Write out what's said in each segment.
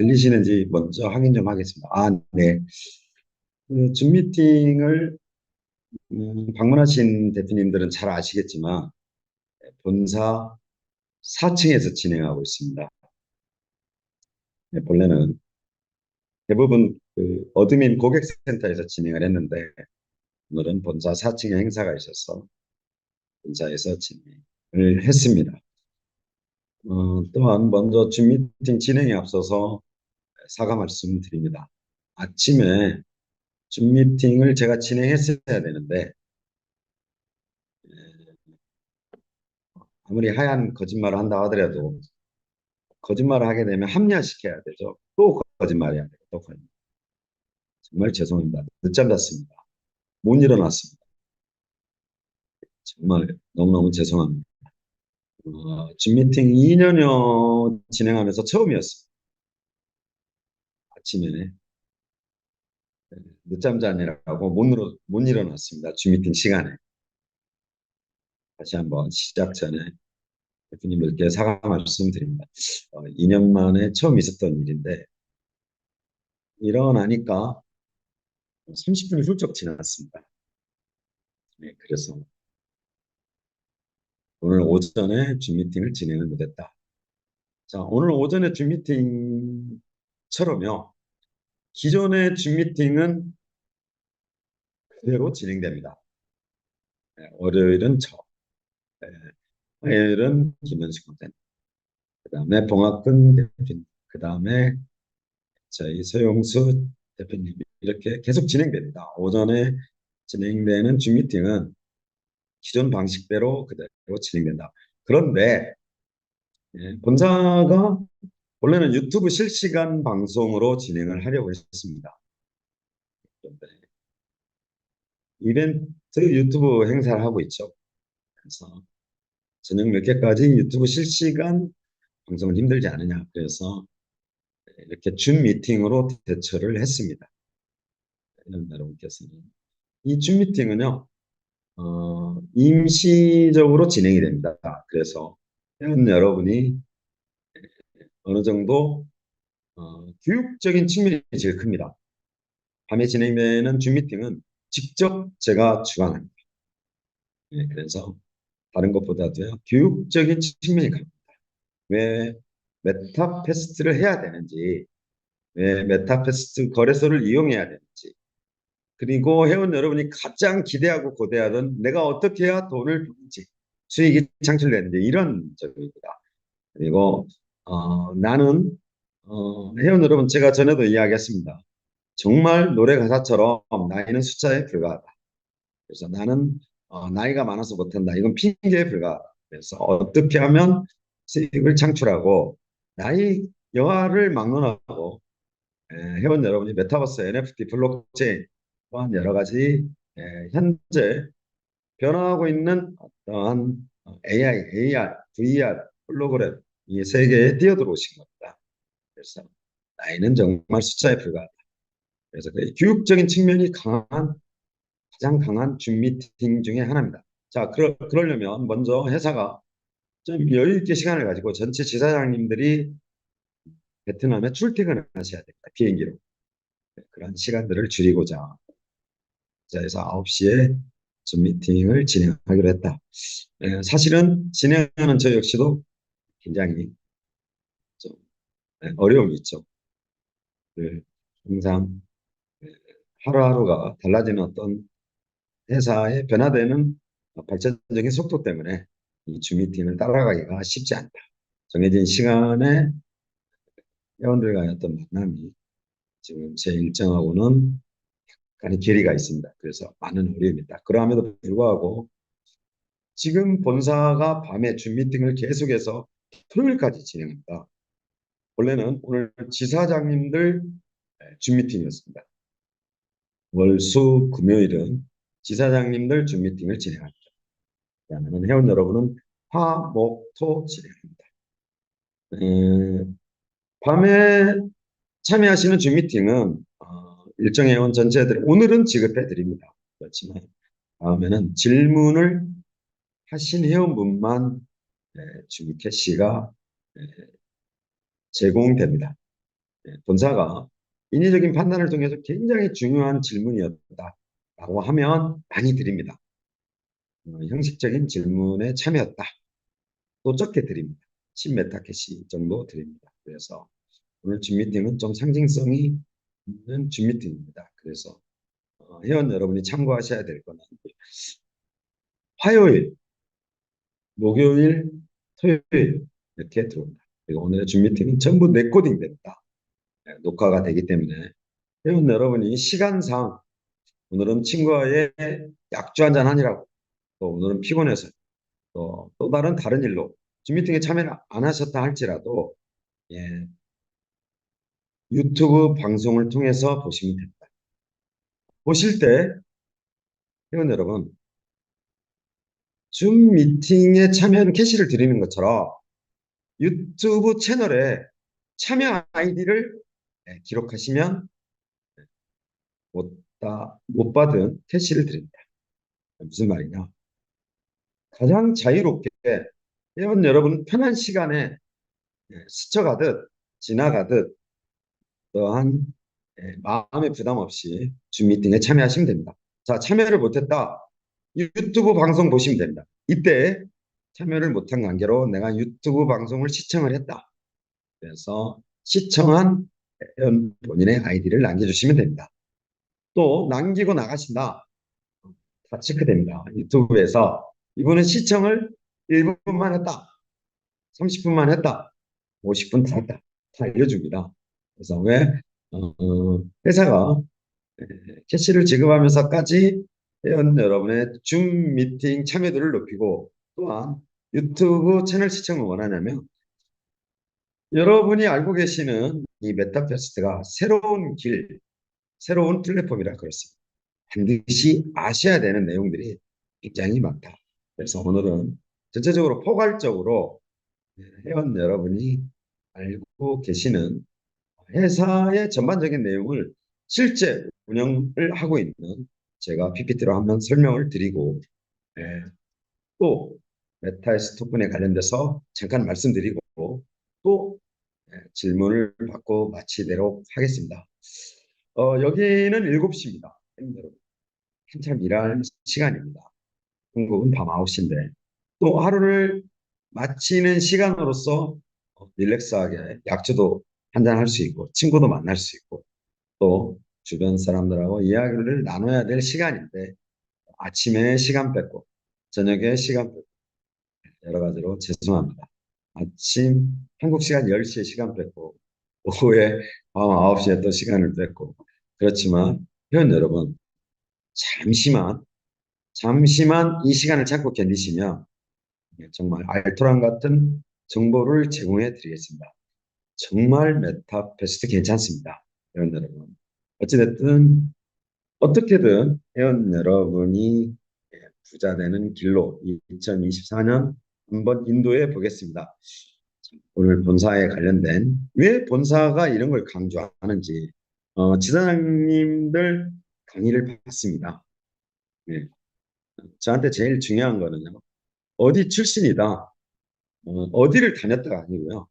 들리시는지 먼저 확인 좀 하겠습니다. 네. 줌 미팅을 방문하신 대표님들은 잘 아시겠지만 본사 4층에서 진행하고 있습니다. 네, 본래는 대부분 어드민 고객센터에서 진행을 했는데 오늘은 본사 4층에 행사가 있어서 본사에서 진행을 했습니다. 또한 먼저 줌 미팅 진행에 앞서서 사과 말씀드립니다. 아침에 줌 미팅을 제가 진행했어야 되는데 아무리 하얀 거짓말을 한다 하더라도 거짓말을 하게 되면 합리화시켜야 되죠. 또 거짓말해야 돼요. 또 거짓말. 정말 죄송합니다. 늦잠 잤습니다. 못 일어났습니다. 정말 너무너무 죄송합니다. 줌 미팅 2년여 진행하면서 처음이었어요. 아침에 늦잠 자느라고 못 일어났습니다. 줌 미팅 시간에. 다시 한번 시작 전에 대표님들께 사과 말씀드립니다. 2년 만에 처음 있었던 일인데 일어나니까 30분이 훌쩍 지났습니다. 네, 그래서 오늘 오전에 줌 미팅을 진행을 못했다. 자, 오늘 오전에 줌 미팅처럼요. 기존의 줌 미팅은 그대로 진행됩니다. 네, 월요일은 네, 화요일은 김현식 선생, 그 다음에 봉학근 대표님, 그 다음에 저희 서용수 대표님 이렇게 계속 진행됩니다. 오전에 진행되는 줌 미팅은 기존 방식대로 그대로 진행된다. 그런데 본사가 원래는 유튜브 실시간 방송으로 진행을 하려고 했습니다. 그런데 이벤트 유튜브 행사를 하고 있죠. 그래서 저녁 늦게까지 유튜브 실시간 방송은 힘들지 않으냐. 그래서 이렇게 줌 미팅으로 대처를 했습니다. 여러분께서는 이 줌 미팅은요, 임시적으로 진행이 됩니다. 그래서 회원 여러분이 어느 정도 교육적인 측면이 제일 큽니다. 밤에 진행되는 줌 미팅은 직접 제가 주관합니다. 네, 그래서 다른 것보다도요, 교육적인 측면이 강합니다. 왜 메타패스트를 해야 되는지, 왜 메타패스트 거래소를 이용해야 되는지, 그리고 회원 여러분이 가장 기대하고 고대하던 내가 어떻게 해야 돈을 버는지, 수익이 창출되는지 이런 점입니다. 그리고 나는 회원 여러분 제가 전에도 이야기했습니다. 정말 노래 가사처럼 나이는 숫자에 불과하다. 그래서 나는 나이가 많아서 못한다. 이건 핑계에 불과하다. 그래서 어떻게 하면 수익을 창출하고 나이 여하를 막론하고 회원 여러분이 메타버스, NFT, 블록체인 또한 여러 가지 현재 변화하고 있는 어떠한 AI, AR, VR, 홀로그램 이 세계에 뛰어들어오신 겁니다. 그래서 나이는 정말 숫자에 불과하다. 그래서 그 교육적인 측면이 가장 강한 줌 미팅 중에 하나입니다. 자, 그러려면 먼저 회사가 좀 여유 있게 시간을 가지고 전체 지사장님들이 베트남에 출퇴근을 하셔야 됩니다. 비행기로. 그런 시간들을 줄이고자 회사에서 9시에 줌 미팅을 진행하기로 했다. 사실은 진행하는 저 역시도 굉장히 좀 어려움이 있죠. 항상 하루하루가 달라지는 어떤 회사의 변화되는 발전적인 속도 때문에 이 줌미팅을 따라가기가 쉽지 않다. 정해진 시간에 회원들과의 어떤 만남이 지금 제 일정하고는 약간의 괴리가 있습니다. 그래서 많은 어려움이다. 그럼에도 불구하고 지금 본사가 밤에 줌미팅을 계속해서 토요일까지 진행합니다. 원래는 오늘 지사장님들 줌미팅이었습니다. 월, 수, 금요일은 지사장님들 줌미팅을 진행합니다. 그다음에는 회원 여러분은 화, 목, 토 진행합니다. 밤에 참여하시는 줌 미팅은 일정 회원 전체들 오늘은 지급해 드립니다. 그렇지만 다음에는 질문을 하신 회원분만 줌 캐시가 제공됩니다. 본사가 인위적인 판단을 통해서 굉장히 중요한 질문이었다라고 하면 많이 드립니다. 형식적인 질문에 참여했다. 또 적게 드립니다. 10메타캐시 정도 드립니다. 그래서 오늘 줌 미팅은 좀 상징성이 있는 줌 미팅입니다. 그래서 회원 여러분이 참고하셔야 될 거는 화요일, 목요일, 토요일 이렇게 들어옵니다. 그리고 오늘의 줌 미팅은 전부 레코딩 됩니다. 녹화가 되기 때문에 회원 여러분이 시간상 오늘은 친구와의 약주 한잔 하니라고 또 오늘은 피곤해서 또 다른 일로 줌 미팅에 참여를 안 하셨다 할지라도 예, 유튜브 방송을 통해서 보시면 됩니다. 보실 때 회원 여러분 줌 미팅에 참여하는 캐시를 드리는 것처럼 유튜브 채널에 참여 아이디를 기록하시면 못 받은 캐시를 드립니다. 무슨 말이냐? 가장 자유롭게 회원 여러분 편한 시간에 스쳐가듯 지나가듯 또한 마음의 부담 없이 줌 미팅에 참여하시면 됩니다. 자, 참여를 못했다. 유튜브 방송 보시면 됩니다. 이때 참여를 못한 관계로 내가 유튜브 방송을 시청을 했다. 그래서 시청한 본인의 아이디를 남겨주시면 됩니다. 또 남기고 나가신다. 다 체크됩니다. 유튜브에서 이분은 시청을 1분만 했다. 30분만 했다. 50분 다 했다. 다 알려줍니다. 그래서 왜 회사가 캐시를 지급하면서까지 회원 여러분의 줌 미팅 참여도를 높이고 또한 유튜브 채널 시청을 원하냐면 여러분이 알고 계시는 이 메타퀘스트가 새로운 길, 새로운 플랫폼이라 그렇습니다. 반드시 아셔야 되는 내용들이 굉장히 많다. 그래서 오늘은 전체적으로 포괄적으로 회원 여러분이 알고 계시는 회사의 전반적인 내용을 실제 운영을 하고 있는 제가 PPT로 한번 설명을 드리고 예, 또 메타에스 토큰에 관련돼서 잠깐 말씀드리고 또 질문을 받고 마치도록 하겠습니다. 여기는 7시입니다. 여러분, 한참 일할 시간입니다. 한국은 밤 9시인데 또 하루를 마치는 시간으로서 릴렉스하게 약주도 한잔 할 수 있고 친구도 만날 수 있고 또 주변 사람들하고 이야기를 나눠야 될 시간인데 아침에 시간 뺏고 저녁에 시간 뺏고 여러 가지로 죄송합니다. 아침 한국 시간 10시에 시간 뺏고 오후에 밤 9시에 또 시간을 뺏고 그렇지만 회원 여러분 잠시만 이 시간을 참고 견디시면 정말 알토란 같은 정보를 제공해 드리겠습니다. 정말 메타퀘스트 괜찮습니다. 회원 여러분. 어찌됐든 어떻게든 회원 여러분이 부자 되는 길로 2024년 한번 인도해 보겠습니다. 오늘 본사에 관련된 왜 본사가 이런 걸 강조하는지 지사장님들 강의를 받습니다. 네. 저한테 제일 중요한 거는요. 어디 출신이다. 어디를 다녔다가 아니고요.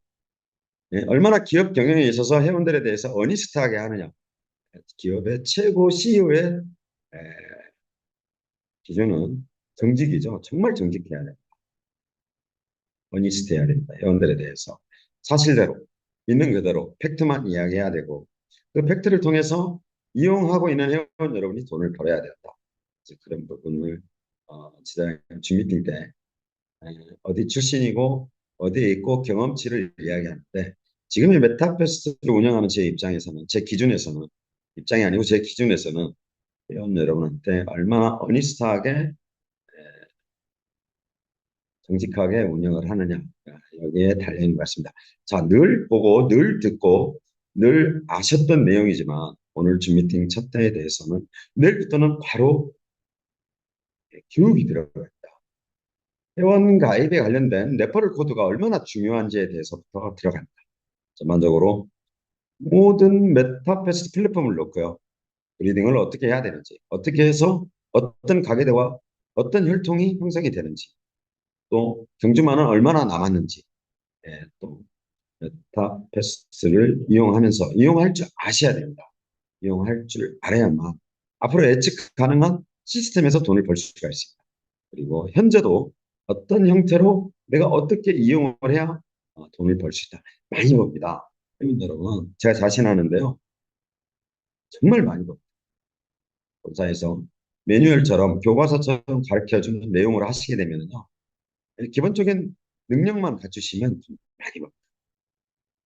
네, 얼마나 기업 경영에 있어서 회원들에 대해서 어니스트하게 하느냐. 기업의 최고 CEO의 기준은 정직이죠. 정말 정직해야 돼요. 어니스트해야 됩니다. 회원들에 대해서. 사실대로, 있는 그대로 팩트만 이야기해야 되고 그 팩트를 통해서 이용하고 있는 회원 여러분이 돈을 벌어야 된다. 그런 부분을 지난 주 미팅 때 어디 출신이고 어디에 있고 경험치를 이야기하는데 지금의 메타퀘스트를 운영하는 제 입장에서는 제 기준에서는 입장이 아니고 제 기준에서는 회원 여러분한테 얼마나 어니스트하게 정직하게 운영을 하느냐 여기에 달려있는 것 같습니다. 자, 늘 보고 늘 듣고 늘 아셨던 내용이지만 오늘 줌 미팅 첫 회에 대해서는 내일부터는 바로 교육이 들어가 있다. 회원 가입에 관련된 레퍼럴 코드가 얼마나 중요한지에 대해서부터 들어갑니다. 전반적으로 모든 메타퀘스트 플랫폼을 놓고요. 리딩을 어떻게 해야 되는지, 어떻게 해서 어떤 가계대와 어떤 혈통이 형성이 되는지, 또 경주만은 얼마나 남았는지, 또 메타패스를 이용하면서 이용할 줄 아셔야 됩니다. 이용할 줄 알아야만 앞으로 예측 가능한 시스템에서 돈을 벌 수가 있습니다. 그리고 현재도 어떤 형태로 내가 어떻게 이용을 해야 돈을 벌 수 있다. 많이 법니다. 여러분, 제가 자신하는데요. 정말 많이 법니다. 본사에서 매뉴얼처럼 교과서처럼 가르쳐주는 내용으로 하시게 되면요. 기본적인 능력만 갖추시면 많이 법니다.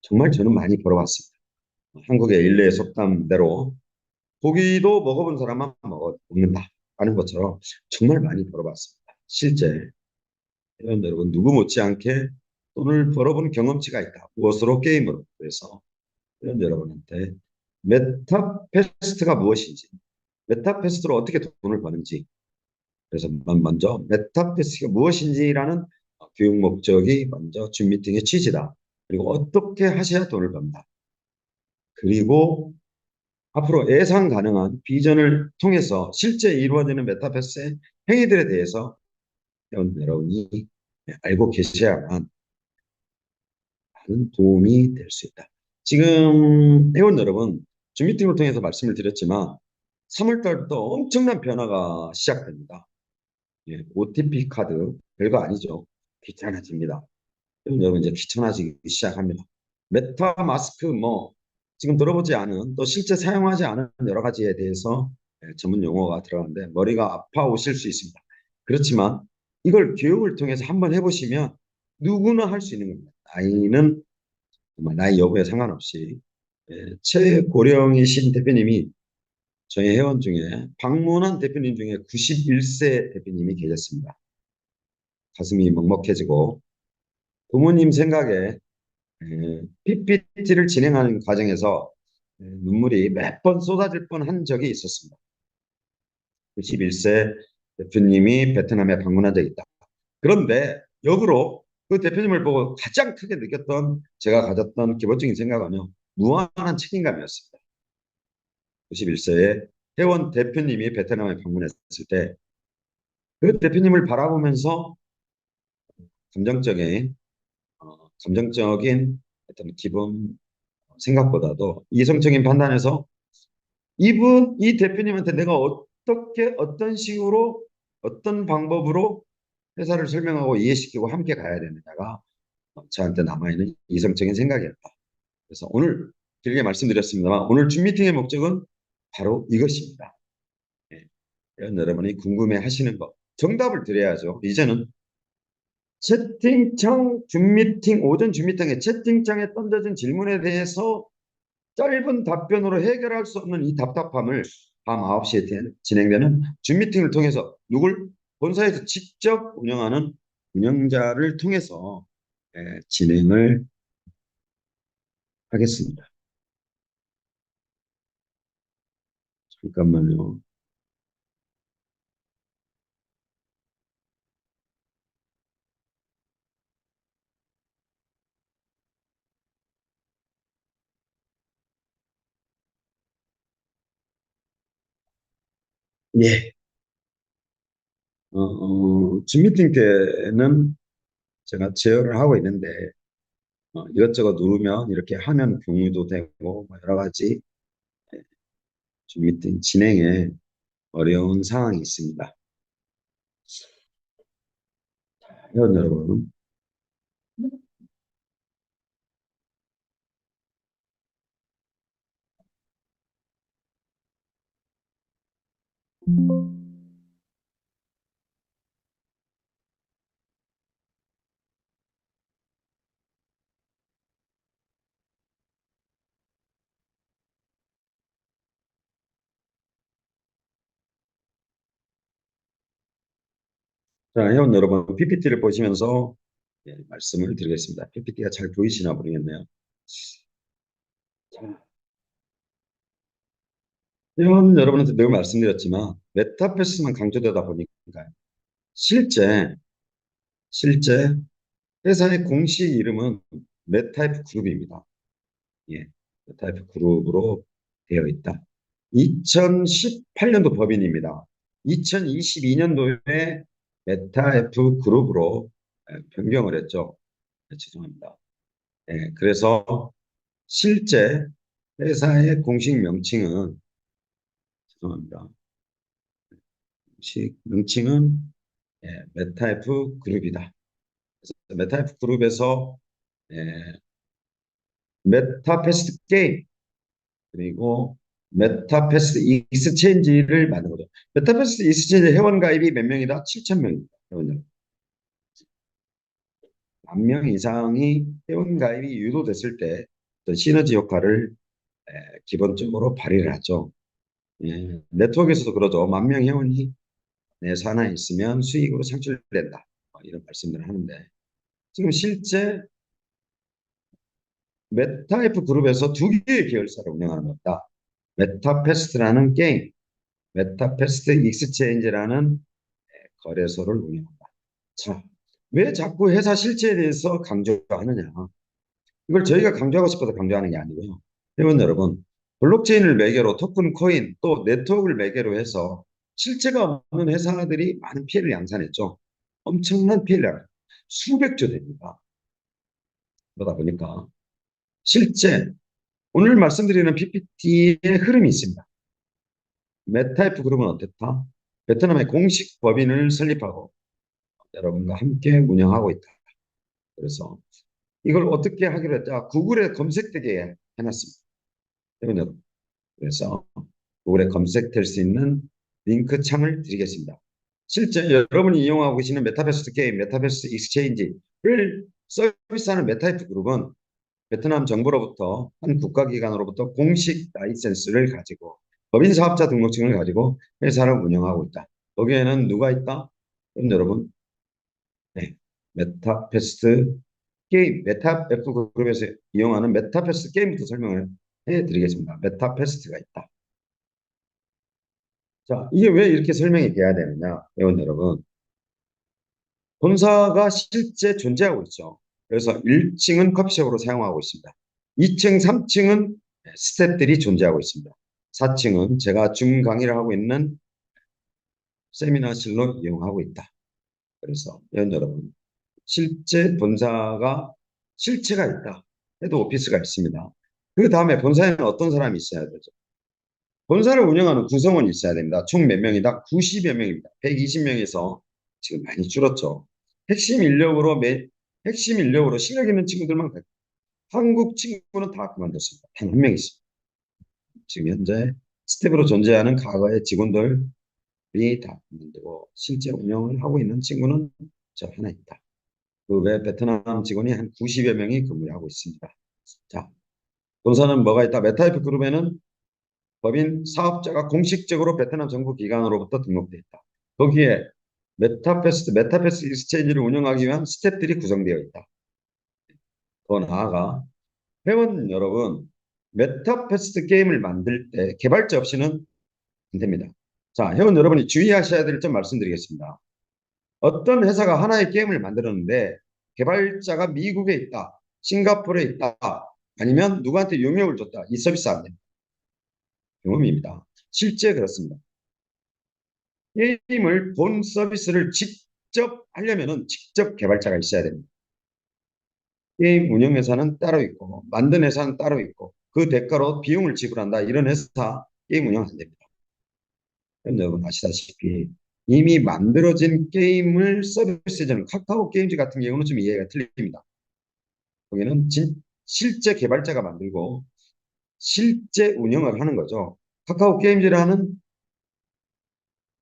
정말 저는 많이 벌어왔습니다. 한국의 일례 속담대로 고기도 먹어본 사람만 먹는다 하는 것처럼 정말 많이 벌어봤습니다. 실제 여러분 누구 못지않게 돈을 벌어본 경험치가 있다. 무엇으로? 게임으로. 그래서 여러분한테 메타패스트가 무엇인지, 메타패스트로 어떻게 돈을 버는지, 그래서 먼저 메타패스트가 무엇인지라는 교육 목적이 먼저 줌 미팅의 취지다. 그리고 어떻게 하셔야 돈을 번다. 그리고 앞으로 예상 가능한 비전을 통해서 실제 이루어지는 메타버스의 행위들에 대해서 여러분이 알고 계셔야만 많은 도움이 될 수 있다. 지금 회원 여러분, 줌 미팅을 통해서 말씀을 드렸지만 3월 달부터 엄청난 변화가 시작됩니다. 예, OTP 카드 별거 아니죠. 귀찮아집니다. 여러분 이제 귀찮아지기 시작합니다. 메타 마스크 뭐 지금 들어보지 않은 또 실제 사용하지 않은 여러 가지에 대해서 전문 용어가 들어가는데 머리가 아파오실 수 있습니다. 그렇지만 이걸 교육을 통해서 한번 해보시면 누구나 할 수 있는 겁니다. 나이는 정말 나이 여부에 상관없이 최고령이신 대표님이 저희 회원 중에 방문한 대표님 중에 91세 대표님이 계셨습니다. 가슴이 먹먹해지고 부모님 생각에 PPT를 진행하는 과정에서 눈물이 몇 번 쏟아질 뻔한 적이 있었습니다. 91세 대표님이 베트남에 방문한 적이 있다. 그런데 역으로 그 대표님을 보고 가장 크게 느꼈던 제가 가졌던 기본적인 생각은요. 무한한 책임감이었습니다. 91세의 회원 대표님이 베트남에 방문했을 때 그 대표님을 바라보면서 감정적인 감정적인 어떤 기본 생각보다도 이성적인 판단에서 이 대표님한테 내가 어떻게, 어떤 식으로, 어떤 방법으로 회사를 설명하고 이해시키고 함께 가야 되느냐가 저한테 남아있는 이성적인 생각이었다. 그래서 오늘 길게 말씀드렸습니다만 오늘 줌 미팅의 목적은 바로 이것입니다. 예. 여러분이 궁금해 하시는 것. 정답을 드려야죠. 이제는 채팅창 줌 미팅, 오전 줌 미팅의 채팅창에 던져진 질문에 대해서 짧은 답변으로 해결할 수 없는 이 답답함을 밤 9시에 진행되는 줌 미팅을 통해서 누굴 본사에서 직접 운영하는 운영자를 통해서 진행을 하겠습니다. 잠깐만요. 예. 줌 미팅 때는 제가 제어를 하고 있는데 이것저것 누르면 이렇게 화면 공유도 되고 뭐 여러 가지 줌 미팅 진행에 어려운 상황이 있습니다. 회원 여러분, 자, 회원 여러분, PPT를 보시면서 말씀을 드리겠습니다. PPT가 잘 보이시나 모르겠네요. 자, 회원 여러분한테 늘 말씀드렸지만 메타버스만 강조되다 보니까 실제 실제 회사의 공식 이름은 메타이프 그룹입니다. 예, 메타이프 그룹으로 되어 있다. 2018년도 법인입니다. 2022년도에 메타F 그룹으로 변경을 했죠. 네, 죄송합니다. 그래서 실제 회사의 공식 명칭은, 죄송합니다. 공식 명칭은 메타F 그룹이다. 메타F 그룹에서 메타패스트 게임 그리고 메타패스트 익스체인지를 만든 거죠. 메타패스트 익스체인지 회원 가입이 몇 명이다? 7천 명입니다. 회원들. 1만 명 이상이 회원 가입이 유도됐을 때 어떤 시너지 효과를 기본적으로 발휘를 하죠. 네트워크에서도 그러죠. 1만 명 회원이 내 산하에 있으면 수익으로 창출된다. 이런 말씀들을 하는데 지금 실제 메타F 그룹에서 두 개의 계열사를 운영하는 겁니다. 메타패스트라는 게임, 메타패스트 익스체인지라는 거래소를 운영한다. 자, 왜 자꾸 회사 실체에 대해서 강조하느냐? 이걸 저희가 강조하고 싶어서 강조하는 게 아니고요. 회원 여러분, 블록체인을 매개로 토큰, 코인, 또 네트워크를 매개로 해서 실체가 없는 회사들이 많은 피해를 양산했죠. 엄청난 피해를 수백조 됩니다. 그러다 보니까 실제 오늘 말씀드리는 PPT의 흐름이 있습니다. 메타이프 그룹은 어땠다? 베트남의 공식 법인을 설립하고 여러분과 함께 운영하고 있다. 그래서 이걸 어떻게 하기로 했다? 구글에 검색되게 해놨습니다. 여러분, 그래서 구글에 검색될 수 있는 링크 창을 드리겠습니다. 실제 여러분이 이용하고 계시는 메타버스 게임, 메타버스 익스체인지를 서비스하는 메타이프 그룹은 베트남 정부로부터 한 국가기관으로부터 공식 라이센스를 가지고 법인 사업자 등록증을 가지고 회사를 운영하고 있다. 거기에는 누가 있다? 그럼 여러분, 네, 메타패스트 게임, 메타F 그룹에서 이용하는 메타패스트 게임부터 설명을 해드리겠습니다. 메타패스트가 있다. 자, 이게 왜 이렇게 설명이 돼야 되느냐, 회원 여러분. 본사가 실제 존재하고 있죠. 그래서 1층은 커피숍으로 사용하고 있습니다. 2층, 3층은 스태프들이 존재하고 있습니다. 4층은 제가 줌 강의를 하고 있는 세미나실로 이용하고 있다. 그래서 회원 여러분, 실제 본사가 실체가 있다 해도 오피스가 있습니다. 그 다음에 본사에는 어떤 사람이 있어야 되죠? 본사를 운영하는 구성원이 있어야 됩니다. 총 몇 명이다? 90여 명입니다. 120명에서 지금 많이 줄었죠. 핵심 인력으로 핵심 인력으로 실력 있는 친구들만 한국 친구는 다 그만뒀습니다. 단 한 명 있습니다. 지금 현재 스텝으로 존재하는 과거의 직원들이 다 그만두고 실제 운영을 하고 있는 친구는 저 하나 있다. 그 외 베트남 직원이 한 90여 명이 근무하고 있습니다. 자, 본사는 뭐가 있다? 메타이프 그룹에는 법인 사업자가 공식적으로 베트남 정부 기관으로부터 등록되어 있다. 거기에 메타패스 익스체인지를 운영하기 위한 스태프들이 구성되어 있다. 더 나아가 회원 여러분, 메타패스 게임을 만들 때 개발자 없이는 안 됩니다. 자, 회원 여러분이 주의하셔야 될 점 말씀드리겠습니다. 어떤 회사가 하나의 게임을 만들었는데 개발자가 미국에 있다, 싱가포르에 있다, 아니면 누구한테 용역을 줬다. 이 서비스 안 됩니다. 경험입니다. 실제 그렇습니다. 게임을 본 서비스를 직접 하려면 직접 개발자가 있어야 됩니다. 게임 운영 회사는 따로 있고 만든 회사는 따로 있고 그 대가로 비용을 지불한다. 이런 회사 게임 운영 안 됩니다. 여러분 아시다시피 이미 만들어진 게임을 서비스해주는 카카오 게임즈 같은 경우는 좀 이해가 틀립니다. 거기는 실제 개발자가 만들고 실제 운영을 하는 거죠. 카카오 게임즈라는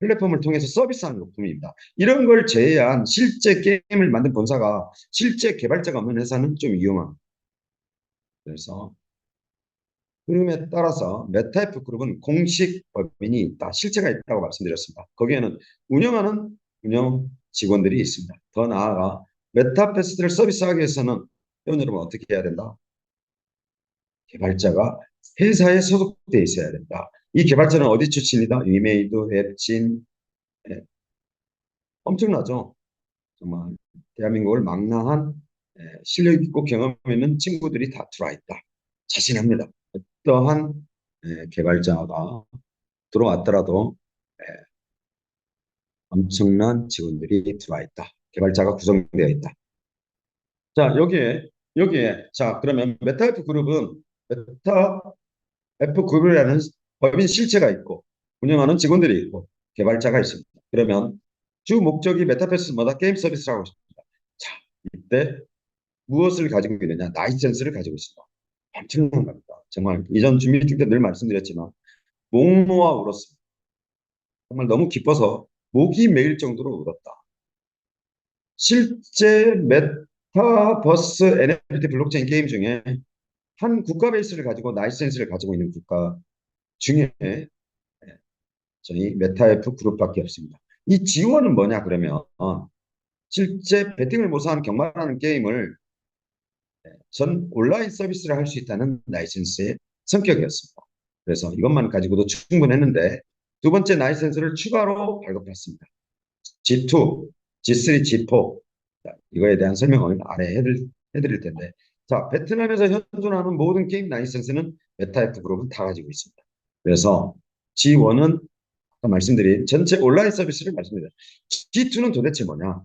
플랫폼을 통해서 서비스하는 제품입니다. 이런 걸 제외한 실제 게임을 만든 본사가 실제 개발자가 없는 회사는 좀 위험합니다. 그래서 흐름에 따라서 메타F 그룹은 공식 법인이 있다, 실체가 있다고 말씀드렸습니다. 거기에는 운영하는 운영 직원들이 있습니다. 더 나아가 메타패스트를 서비스하기 위해서는 여러분 어떻게 해야 된다? 개발자가 회사에 소속되어 있어야 된다. 이 개발자는 어디 출신이다? 위메이드, 웹진, 예, 엄청나죠? 정말 대한민국을 망라한 실력 있고 경험 있는 친구들이 다 들어와 있다. 자신합니다. 어떠한 개발자가 들어왔더라도 엄청난 직원들이 들어와 있다. 개발자가 구성되어 있다. 자, 여기에 여기에 자 그러면 메타F 그룹은 메타F 그룹이라는 법인 실체가 있고 운영하는 직원들이 있고 개발자가 있습니다. 그러면 주 목적이 메타버스마다 게임 서비스를 하고 있습니다. 자 이때 무엇을 가지고 있느냐? 라이센스를 가지고 있습니다. 엄청난 겁니다. 정말 이전 준비중 때 늘 말씀드렸지만 목 놓아 울었습니다. 정말 너무 기뻐서 목이 메일 정도로 울었다. 실제 메타버스 NFT 블록체인 게임 중에 한 국가 베이스를 가지고 라이센스를 가지고 있는 국가 중에 저희 메타F 그룹밖에 없습니다. 이 지원은 뭐냐 그러면 실제 배팅을 모사하는 경마라는 게임을 전 온라인 서비스를 할 수 있다는 라이센스의 성격이었습니다. 그래서 이것만 가지고도 충분했는데 두 번째 라이센스를 추가로 발급했습니다. G2, G3, G4 이거에 대한 설명을 아래 해드릴 텐데 자 베트남에서 현존하는 모든 게임 라이센스는 메타F 그룹은 다 가지고 있습니다. 그래서 G1은 아까 말씀드린 전체 온라인 서비스를 말씀드려요. G2는 도대체 뭐냐?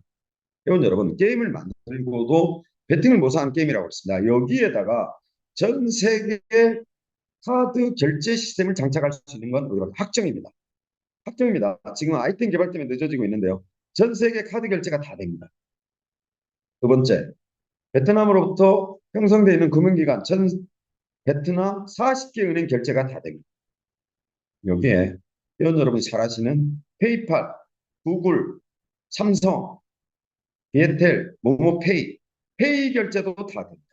회원 여러분 게임을 만들고도 배팅을 모사한 게임이라고 했습니다. 여기에다가 전 세계 카드 결제 시스템을 장착할 수 있는 건 우리가 확정입니다. 확정입니다. 지금 아이템 개발 때문에 늦어지고 있는데요. 전 세계 카드 결제가 다 됩니다. 두 번째, 베트남으로부터 형성되어 있는 금융기관 전 베트남 40개 은행 결제가 다 됩니다. 여기에 회원 여러분이 잘 아시는 페이팔, 구글, 삼성, 비에텔, 모모페이, 페이 결제도 다 됩니다.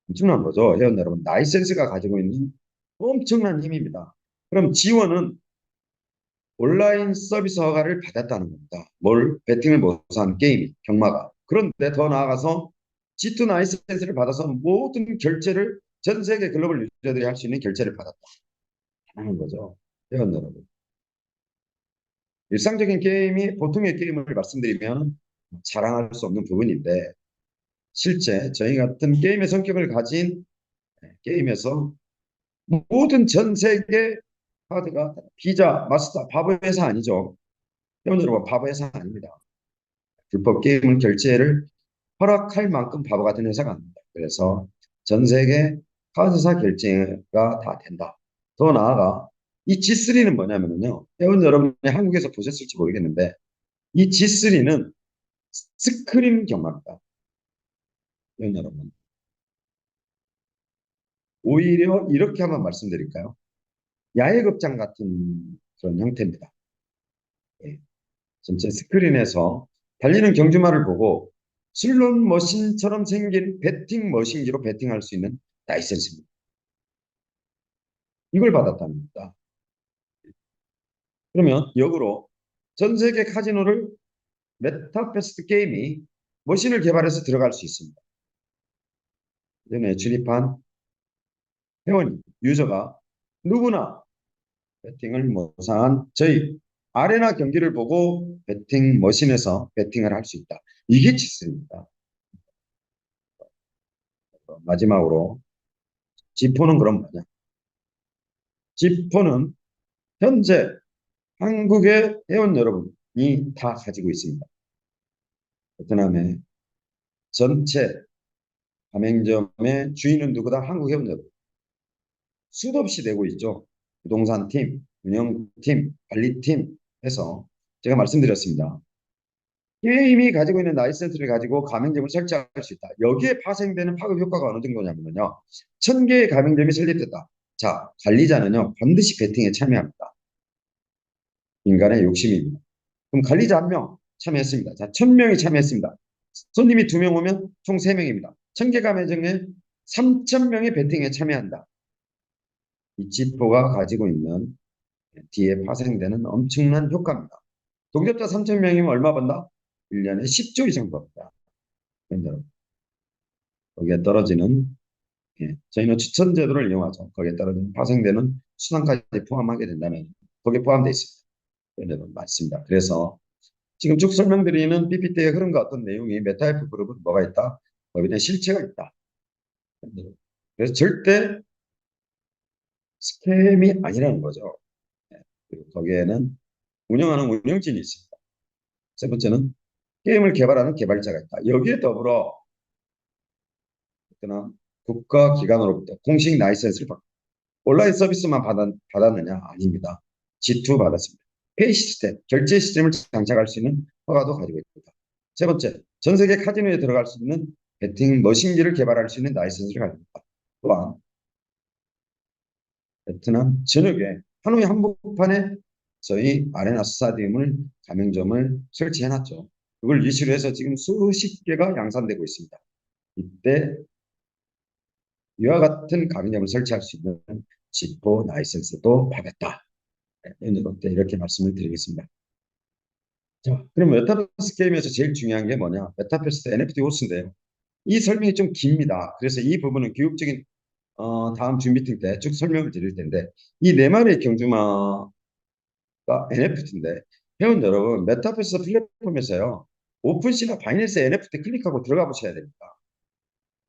엄청난 거죠. 회원 여러분. 라이센스가 가지고 있는 엄청난 힘입니다. 그럼 지원은 온라인 서비스 허가를 받았다는 겁니다. 뭘? 배팅을 못한 게임이, 경마가. 그런데 더 나아가서 G2 라이센스를 받아서 모든 결제를 전 세계 글로벌 유저들이 할 수 있는 결제를 받았다. 하는 거죠. 회원 여러분. 일상적인 게임이 보통의 게임을 말씀드리면 자랑할 수 없는 부분인데 실제 저희 같은 게임의 성격을 가진 게임에서 모든 전 세계 카드가 비자, 마스터, 바보 회사 아니죠. 회원 여러분, 바보 회사 아닙니다. 불법 게임을 결제를 허락할 만큼 바보 같은 회사가 아닙니다. 그래서 전 세계 카드사 결제가 다 된다. 더 나아가 이 G3는 뭐냐면요. 회원 여러분이 한국에서 보셨을지 모르겠는데 이 G3는 스크린 경마입니다. 회원 여러분. 오히려 이렇게 한번 말씀드릴까요? 야외극장 같은 그런 형태입니다. 예. 전체 스크린에서 달리는 경주마를 보고 슬롯 머신처럼 생긴 배팅 머신기로 배팅할 수 있는 라이센스입니다. 이걸 받았답니다. 그러면 역으로 전 세계 카지노를 메타버스 게임이 머신을 개발해서 들어갈 수 있습니다. 전에 출입한 회원, 유저가 누구나 배팅을 모사한 저희 아레나 경기를 보고 배팅 머신에서 배팅을 할 수 있다. 이게 치스입니다. 마지막으로 지포는 그럼 뭐냐? 지포는 현재 한국의 회원 여러분이 다 가지고 있습니다. 베트남의 전체 가맹점의 주인은 누구다? 한국 회원 여러분. 수도 없이 되고 있죠. 부동산 팀, 운영팀, 관리팀 해서 제가 말씀드렸습니다. 게임이 가지고 있는 라이센스를 가지고 가맹점을 설치할 수 있다. 여기에 파생되는 파급 효과가 어느 정도냐면요. 1000개의 가맹점이 설립됐다. 자, 관리자는요. 반드시 배팅에 참여합니다. 인간의 욕심입니다. 그럼 관리자 1명 참여했습니다. 자, 1000명이 참여했습니다. 손님이 2명 오면 총 3명입니다. 1000개 가맹점에 3000명이 배팅에 참여한다. 이 지포가 가지고 있는 뒤에 파생되는 엄청난 효과입니다. 동접자 3000명이면 얼마 번다? 1년에 10조 이상 법니다. 거기에 떨어지는 저희는 추천 제도를 이용하죠. 거기에 떨어지는 파생되는 수당까지 포함하게 된다면 거기에 포함되어 있습니다. 여러분 맞습니다. 그래서 지금 쭉 설명드리는 PPT의 흐름과 어떤 내용이 메타F 그룹은 뭐가 있다? 거기에 대한 실체가 있다. 그래서 절대 스캠이 아니라는 거죠. 그리고 거기에는 운영하는 운영진이 있습니다. 세 번째는 게임을 개발하는 개발자가 있다. 여기에 더불어 베트남 국가기관으로부터 공식 라이센스를 받고 온라인 서비스만 받았느냐? 아닙니다. G2 받았습니다. 페이 시스템, 결제 시스템을 장착할 수 있는 허가도 가지고 있습니다. 세 번째, 전 세계 카지노에 들어갈 수 있는 베팅 머신기를 개발할 수 있는 라이센스를 가지고 있다. 또한 베트남 전역에 하노이 한복판에 저희 아레나 스타디움을 가맹점을 설치해놨죠. 그걸 이슈로 해서 지금 수십 개가 양산되고 있습니다. 이때 이와 같은 가맹점을 설치할 수 있는 지포 라이센스도 받았다. 이렇게 말씀을 드리겠습니다. 자, 그럼 메타버스 게임에서 제일 중요한 게 뭐냐? 메타버스 NFT 호스인데요. 이 설명이 좀 깁니다. 그래서 이 부분은 교육적인 다음 주 미팅 때 쭉 설명을 드릴 텐데 이 네 마리의 경주마가 NFT인데 회원 여러분 메타버스 플랫폼에서요 오픈시나 바이낸스 NFT 클릭하고 들어가 보셔야 됩니다.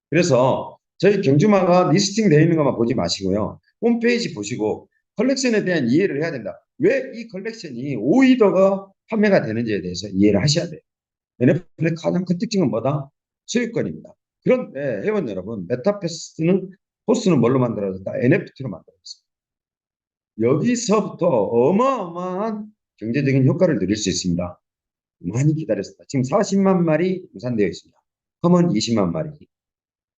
그래서 저희 경주마가 리스팅 되어 있는 것만 보지 마시고요. 홈페이지 보시고 컬렉션에 대한 이해를 해야 된다. 왜 이 컬렉션이 오이더가 판매가 되는지에 대해서 이해를 하셔야 돼요. NFT의 가장 큰 특징은 뭐다? 소유권입니다. 그런데 회원 여러분, 메타버스는 호스는 뭘로 만들어졌다? NFT로 만들어졌습니다. 여기서부터 어마어마한 경제적인 효과를 누릴 수 있습니다. 많이 기다렸습니다. 지금 40만 마리 무산되어 있습니다. 커먼 20만 마리.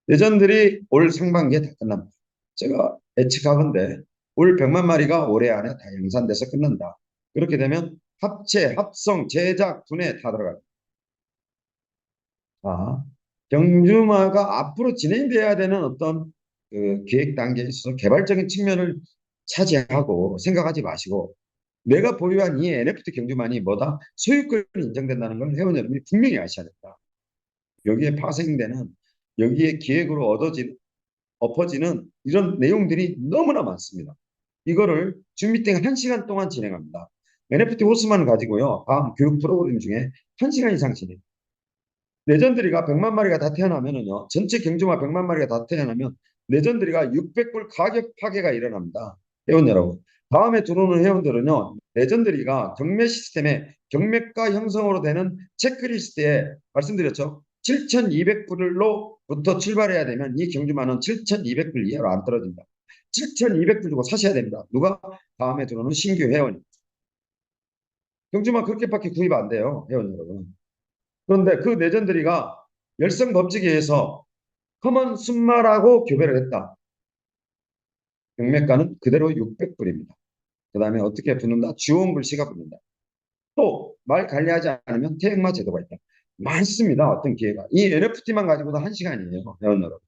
레전들이 올 상반기에 다 끝납니다. 제가 예측하건데 올 100만 마리가 올해 안에 다 양산돼서 끝난다. 그렇게 되면 합체, 합성, 제작, 분해 다 들어갑니다. 자, 경주마가 앞으로 진행돼야 되는 어떤 그 기획 단계에 있어서 개발적인 측면을 차지하고 생각하지 마시고 내가 보유한 이 NFT 경주만이 뭐다? 소유권이 인정된다는 걸 회원 여러분이 분명히 아셔야 된다. 여기에 파생되는 여기에 기획으로 엎어지는 이런 내용들이 너무나 많습니다. 이거를 줌 미팅 1시간 동안 진행합니다. NFT 호스만을 가지고요. 다음 교육 프로그램 중에 1시간 이상 진행. 레전드리가 100만 마리가 다 태어나면은요. 전체 경주마 100만 마리가 다 태어나면 레전드리가 600불 가격 파괴가 일어납니다. 회원 여러분. 다음에 들어오는 회원들은요. 레전드리가 경매 시스템에 경매가 형성으로 되는 체크리스트에 말씀드렸죠. 7,200불로부터 출발해야 되면 이 경주마는 7,200불 이하로 안 떨어진다. 7,200불 주고 사셔야 됩니다. 누가? 다음에 들어오는 신규 회원이. 경주마 그렇게밖에 구입 안 돼요. 회원 여러분. 그런데 그 레전드리가 열성 법칙에 의해서 커먼 순마라고 교배를 했다. 경매가는 그대로 600불입니다. 그 다음에 어떻게 붙는다? 주원 글씨가 붙는다. 또 말 관리하지 않으면 퇴행마 제도가 있다. 많습니다. 어떤 기회가. 이 NFT만 가지고도 1시간이에요. 회원 여러분.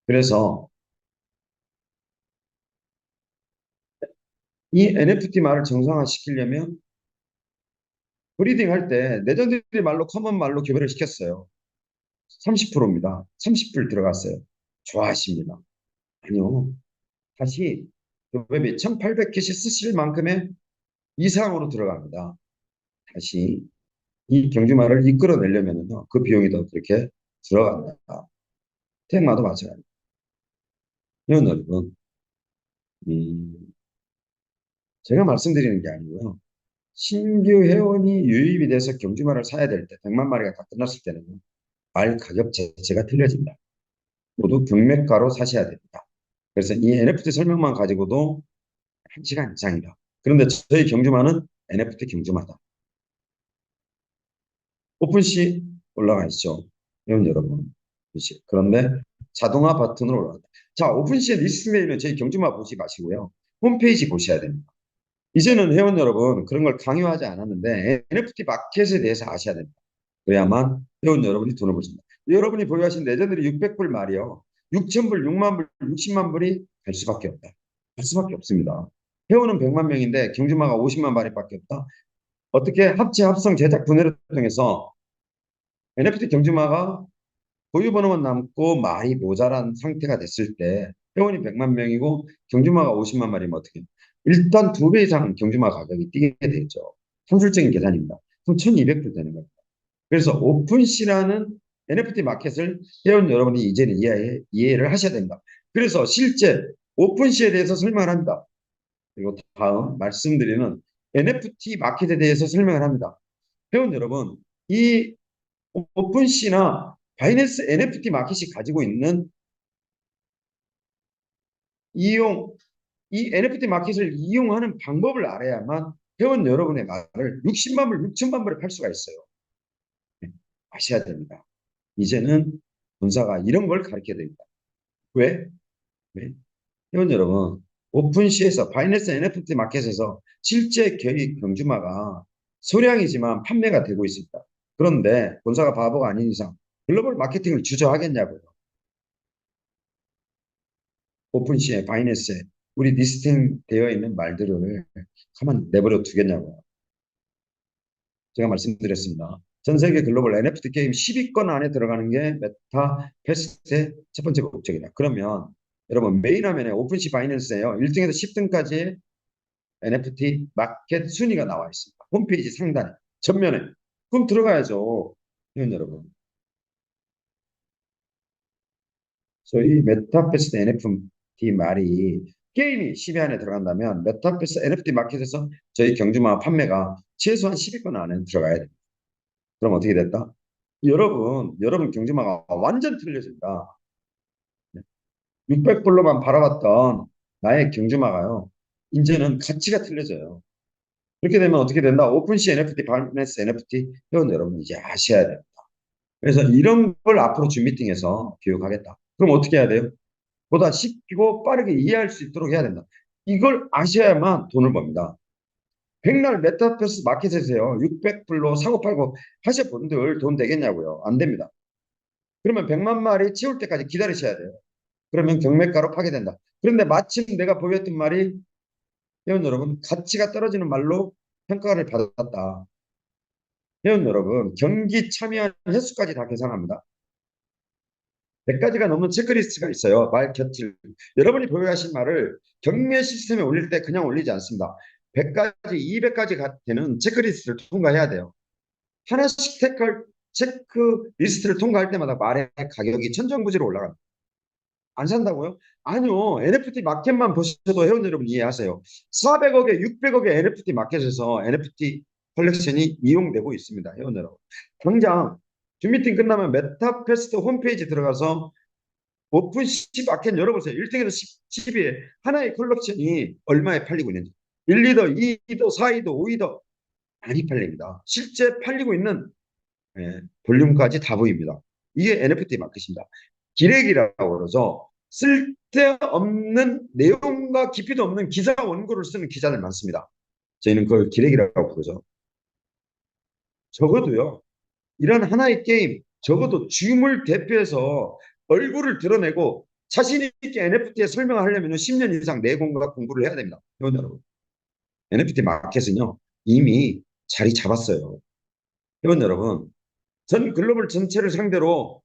그래서 이 NFT 말을 정상화시키려면 브리딩 할 때 레전드리 말로 커먼 말로 교배를 시켰어요. 30%입니다. 30불 들어갔어요. 좋아하십니다. 아니요. 다시 웹이 1800캐시 쓰실 만큼의 이상으로 들어갑니다. 다시 이 경주마를 이끌어내려면요. 그 비용이 더 그렇게 들어간다. 테마도 마찬가지입니다. 회원 여러분, 제가 말씀드리는 게 아니고요. 신규 회원이 유입이 돼서 경주마를 사야 될 때, 100만 마리가 다 끝났을 때는 말 가격 자체가 틀려집니다. 모두 경매가로 사셔야 됩니다. 그래서 이 NFT 설명만 가지고도 1시간 이상이다. 그런데 저희 경주마는 NFT 경주마다. 오픈시 올라가 있죠. 회원 여러분. 그런데 자동화 버튼으로 올라간다. 자, 오픈시의 리스트 메뉴는 저희 경주마 보지 마시고요. 홈페이지 보셔야 됩니다. 이제는 회원 여러분 그런 걸 강요하지 않았는데 NFT 마켓에 대해서 아셔야 됩니다. 그래야만 회원 여러분이 돈을 벌습니다. 여러분이 보유하신 레전드리 600불 말이요. 6,000불, 6만 불, 60만 불이 갈 수밖에 없다. 갈 수밖에 없습니다. 회원은 100만 명인데 경주마가 50만 마리밖에 없다. 어떻게 합체, 합성, 제작, 분해를 통해서 NFT 경주마가 보유 번호만 남고 말이 모자란 상태가 됐을 때 회원이 100만 명이고 경주마가 50만 마리면 어떻게 해요? 일단 2배 이상 경주마 가격이 뛰게 되죠. 산술적인 계산입니다. 그럼 1200불 되는 겁니다. 그래서 오픈시라는 NFT 마켓을 회원 여러분이 이제는 이해를 하셔야 됩니다. 그래서 실제 오픈시에 대해서 설명을 합니다. 그리고 다음 말씀드리는 NFT 마켓에 대해서 설명을 합니다. 회원 여러분, 이 오픈시나 바이낸스 NFT 마켓이 가지고 있는 이용, 이 NFT 마켓을 이용하는 방법을 알아야만 회원 여러분의 말을 60만 불, 6천만 불에 팔 수가 있어요. 네, 아셔야 됩니다. 이제는 본사가 이런 걸 가르쳐야 됩니다. 왜? 왜? 회원 여러분, 오픈시에서 바이낸스 NFT 마켓에서 실제 경주마가 소량이지만 판매가 되고 있습니다. 그런데 본사가 바보가 아닌 이상 글로벌 마케팅을 주저하겠냐고요. 오픈시에 바이낸스에 우리 리스팅 되어 있는 말들을 가만 내버려 두겠냐고요. 제가 말씀드렸습니다. 전 세계 글로벌 NFT 게임 10위권 안에 들어가는 게 메타패스트의 첫 번째 목적이다. 그러면 여러분 메인 화면에 오픈시 바이낸스에요. 1등에서 10등까지 NFT 마켓 순위가 나와 있습니다. 홈페이지 상단에 전면에. 그럼 들어가야죠. 회원 여러분. 소위 메타버스 NFT 말이 게임이 10위 안에 들어간다면 메타버스 NFT 마켓에서 저희 경주마 판매가 최소한 10위권 안에 들어가야 됩니다. 그럼 어떻게 됐다? 여러분 경주마가 완전 틀려집니다. 600불로만 바라봤던 나의 경주마가요. 이제는 가치가 틀려져요. 그렇게 되면 어떻게 된다? 오픈시 NFT, 바이낸스 NFT 회원 여러분 이제 아셔야 돼요. 그래서 이런 걸 앞으로 줌 미팅에서 교육하겠다. 그럼 어떻게 해야 돼요? 보다 쉽고 빠르게 이해할 수 있도록 해야 된다. 이걸 아셔야만 돈을 법니다. 백날 메타버스 마켓에서요. 600불로 사고 팔고 하셔본들 돈 되겠냐고요. 안 됩니다. 그러면 100만 마리 채울 때까지 기다리셔야 돼요. 그러면 경매가로 파괴된다. 그런데 마침 내가 보였던 말이 회원 여러분 가치가 떨어지는 말로 평가를 받았다. 회원 여러분 경기 참여한 횟수까지 다 계산합니다. 100가지가 넘는 체크리스트가 있어요. 말 곁을. 여러분이 보유하신 말을 경매 시스템에 올릴 때 그냥 올리지 않습니다. 100가지, 200가지 되는 체크리스트를 통과해야 돼요. 하나씩 체크리스트를 통과할 때마다 말의 가격이 천정부지로 올라갑니다. 안 산다고요? 아니요. NFT 마켓만 보셔도 회원 여러분 이해하세요. 400억에 600억의 NFT 마켓에서 NFT 컬렉션이 이용되고 있습니다. 회원 여러분. 당장 줌 미팅 끝나면 메타페스트 홈페이지 들어가서 오픈시 마켓 열어보세요. 1등에서 10위에 하나의 컬렉션이 얼마에 팔리고 있는지. 1, 2더, 2더, 4위더, 5위더 많이 팔립니다. 실제 팔리고 있는 볼륨까지 다 보입니다. 이게 NFT 마켓입니다. 기레기라고 그러죠. 쓸데없는 내용과 깊이도 없는 기사 원고를 쓰는 기자들 많습니다. 저희는 그걸 기레기라고 부르죠. 적어도요. 이런 하나의 게임, 적어도 줌을 대표해서 얼굴을 드러내고 자신 있게 NFT에 설명을 하려면 10년 이상 내공과 공부를 해야 됩니다. 여러분, NFT 마켓은요. 이미 자리 잡았어요. 회원 여러분, 전 글로벌 전체를 상대로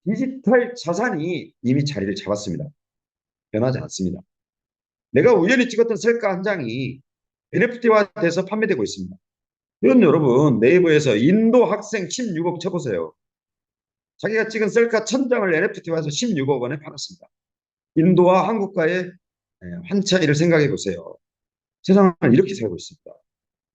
디지털 자산이 이미 자리를 잡았습니다. 변하지 않습니다. 내가 우연히 찍었던 셀카 한 장이 NFT화 돼서 판매되고 있습니다. 이런 여러분 네이버에서 인도 학생 16억 쳐보세요. 자기가 찍은 셀카 1000장을 NFT화해서 16억 원에 팔았습니다. 인도와 한국과의 한 차이를 생각해 보세요. 세상을 이렇게 살고 있습니다.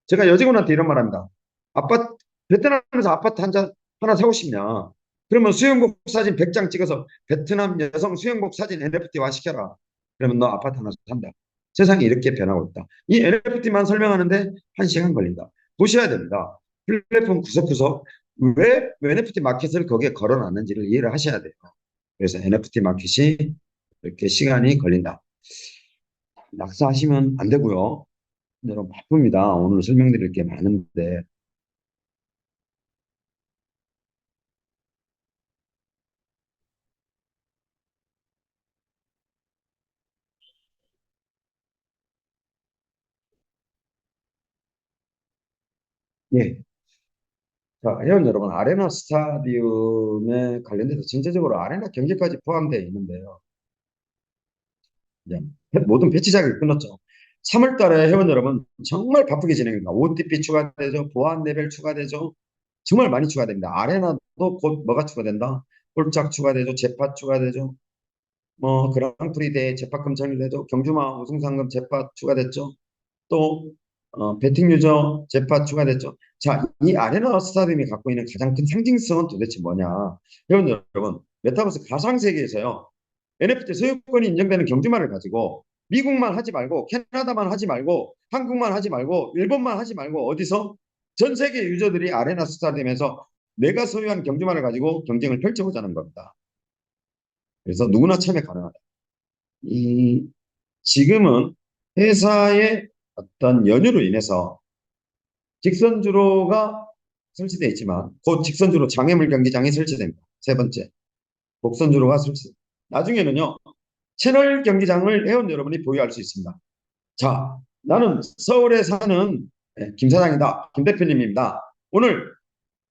제가 여직원한테 이런 말합니다. 아파트 베트남에서 아파트 하나 사고 싶냐? 그러면 수영복 사진 100장 찍어서 베트남 여성 수영복 사진 NFT화 시켜라. 그러면 너 아파트 하나 산다. 세상이 이렇게 변하고 있다. 이 NFT만 설명하는데 1시간 걸린다. 보셔야 됩니다. 플랫폼 구석구석 왜 NFT 마켓을 거기에 걸어놨는지를 이해를 하셔야 돼요. 그래서 NFT 마켓이 이렇게 시간이 걸린다. 낙사하시면 안 되고요. 여러분 바쁩니다. 오늘 설명드릴 게 많은데 예. 자, 회원 여러분, 아레나 스타디움에 관련돼서 전체적으로 아레나 경기까지 포함되어 있는데요. 이제 모든 배치작을 끊었죠. 3월 달에 회원 여러분 정말 바쁘게 진행됩니다. OTP 추가되죠. 보안 레벨 추가되죠. 정말 많이 추가됩니다. 아레나도 곧 뭐가 추가된다? 홀짝 추가되죠. 재팟 추가되죠. 뭐 그랑프리 대회 재팟금 청일되죠. 경주마 우승상금 재팟 추가됐죠. 또 배팅 유저 재팟 추가됐죠. 자, 이 아레나 스타디움이 갖고 있는 가장 큰 상징성은 도대체 뭐냐? 회원 여러분, 메타버스 가상 세계에서요. NFT 소유권이 인정되는 경주마를 가지고 미국만 하지 말고 캐나다만 하지 말고 한국만 하지 말고 일본만 하지 말고 어디서 전 세계 유저들이 아레나 스타디움에서 내가 소유한 경주마를 가지고 경쟁을 펼쳐보자는 겁니다. 그래서 누구나 참여 가능하다. 이 지금은 회사의 어떤 연유로 인해서 직선주로가 설치되어 있지만 곧 직선주로 장애물 경기장이 설치됩니다. 세 번째, 곡선주로가 설치. 나중에는요, 채널 경기장을 회원 여러분이 보유할 수 있습니다. 자, 나는 서울에 사는 김 사장이다. 김 대표님입니다. 오늘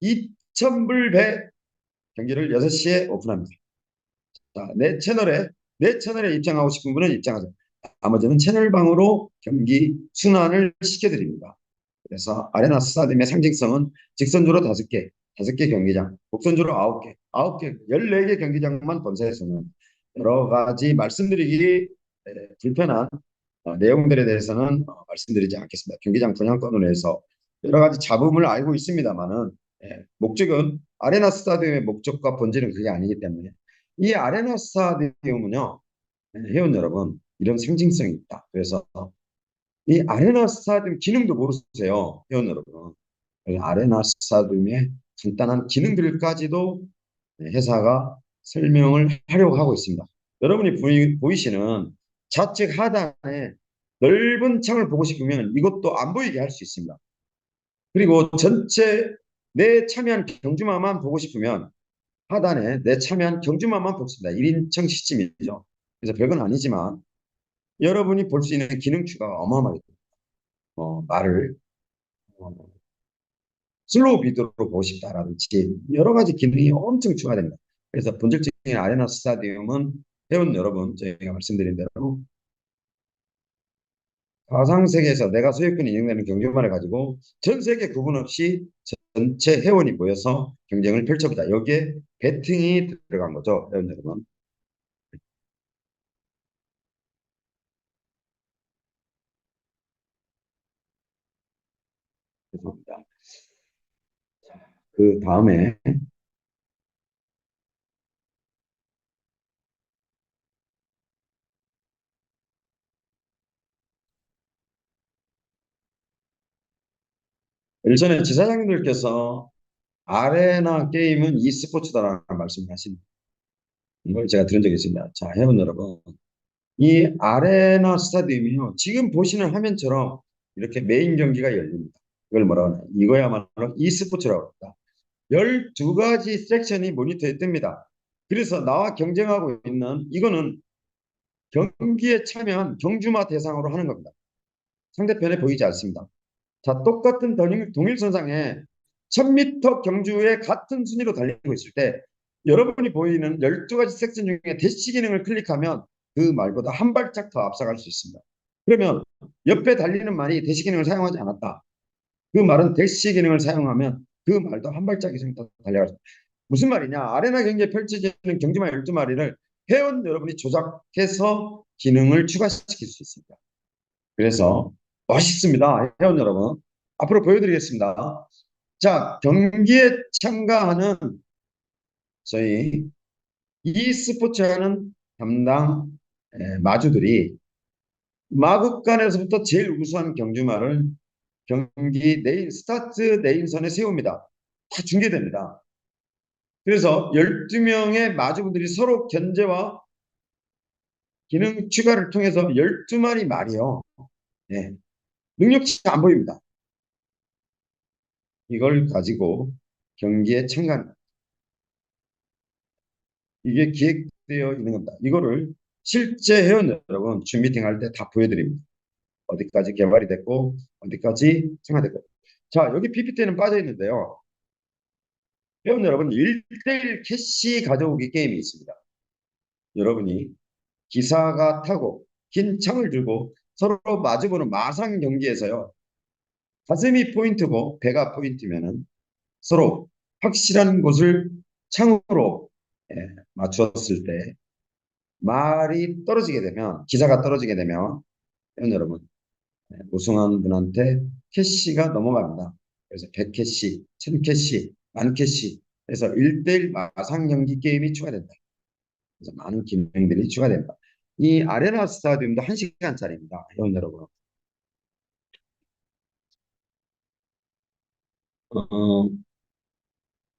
2,000불 배 경기를 6시에 오픈합니다. 자, 내 채널에 입장하고 싶은 분은 입장하세요. 나머지는 채널방으로 경기 순환을 시켜드립니다. 그래서 아레나 스타디움의 상징성은 직선주로 5개, 5개 경기장, 곡선주로 9개, 9개, 14개 경기장만 본사에서는 여러 가지 말씀드리기 불편한 내용들에 대해서는 말씀드리지 않겠습니다. 경기장 분양권으로 해서 여러 가지 잡음을 알고 있습니다만은 목적은 아레나 스타디움의 목적과 본질은 그게 아니기 때문에 이 아레나 스타디움은요, 회원 여러분 이런 상징성이 있다. 그래서 이 아레나 스타디움 기능도 모르세요, 회원 여러분. 아레나 스타디움의 간단한 기능들까지도 회사가 설명을 하려고 하고 있습니다. 여러분이 보이시는 좌측 하단에 넓은 창을 보고 싶으면 이것도 안 보이게 할 수 있습니다. 그리고 전체 내 참여한 경주마만 보고 싶으면 하단에 내 참여한 경주마만 볼 수 있습니다. 1인称시침이죠. 그래서 별건 아니지만 여러분이 볼 수 있는 기능 추가가 어마어마하게 말을 어, 슬로우 비드로 보고 싶다라든지 여러 가지 기능이 엄청 추가됩니다. 그래서 본질적인 아레나 스타디움은 회원 여러분 저희가 말씀드린 대로 가상세계에서 내가 소유권이 인정되는 경주마를 가지고 전 세계 구분 없이 전체 회원이 모여서 경쟁을 펼쳐보자. 여기에 배팅이 들어간 거죠, 회원 여러분. 죄송합니다. 그 다음에 일전에 지사장님들께서 아레나 게임은 e스포츠다라는 말씀을 하신 걸 제가 들은 적이 있습니다. 자, 회원 여러분. 이 아레나 스타디움이요. 지금 보시는 화면처럼 이렇게 메인 경기가 열립니다. 이걸 뭐라고 하나요? 이거야말로 e스포츠라고 합니다. 12가지 섹션이 모니터에 뜹니다. 그래서 나와 경쟁하고 있는 이거는 경기에 참여한 경주마 대상으로 하는 겁니다. 상대편에 보이지 않습니다. 자, 똑같은 동일선상에 1000m 경주에 같은 순위로 달리고 있을 때 여러분이 보이는 12가지 섹션 중에 대시 기능을 클릭하면 그 말보다 한 발짝 더 앞서갈 수 있습니다. 그러면 옆에 달리는 말이 대시 기능을 사용하지 않았다. 그 말은 대시 기능을 사용하면 그 말도 한 발짝 이상 더 달려갈 수 있습니다. 무슨 말이냐? 아레나 경기에 펼쳐지는 경주마 12마리를 회원 여러분이 조작해서 기능을 추가시킬 수 있습니다. 그래서 멋있습니다. 회원 여러분. 앞으로 보여드리겠습니다. 자, 경기에 참가하는 저희 e스포츠 하는 담당 마주들이 마국간에서부터 제일 우수한 경주마를 경기 네임, 스타트 네임선에 세웁니다. 다 중계됩니다. 그래서 12명의 마주분들이 서로 견제와 기능 추가를 통해서 12마리 말이요. 네, 능력치 안 보입니다. 이걸 가지고 경기에 참가합니다. 이게 기획되어 있는 겁니다. 이거를 실제 회원 여러분 줌 미팅 할 때 다 보여드립니다. 어디까지 개발이 됐고 어디까지 생활됐고. 자, 여기 PPT는 빠져 있는데요. 회원 여러분 1대1 캐시 가져오기 게임이 있습니다. 여러분이 기사가 타고 긴 창을 들고 서로 마주보는 마상 경기에서요. 가슴이 포인트고 배가 포인트면은 서로 확실한 곳을 창으로 맞추었을 때 말이 떨어지게 되면 기사가 떨어지게 되면 여러분 우승한 분한테 캐시가 넘어갑니다. 그래서 100캐시, 1000캐시, 10,000캐시 해서 1대1 마상 경기 게임이 추가된다. 그래서 많은 기능들이 추가됩니다. 이 아레나 스타디움도 1시간짜리입니다. 회원 여러분. 어,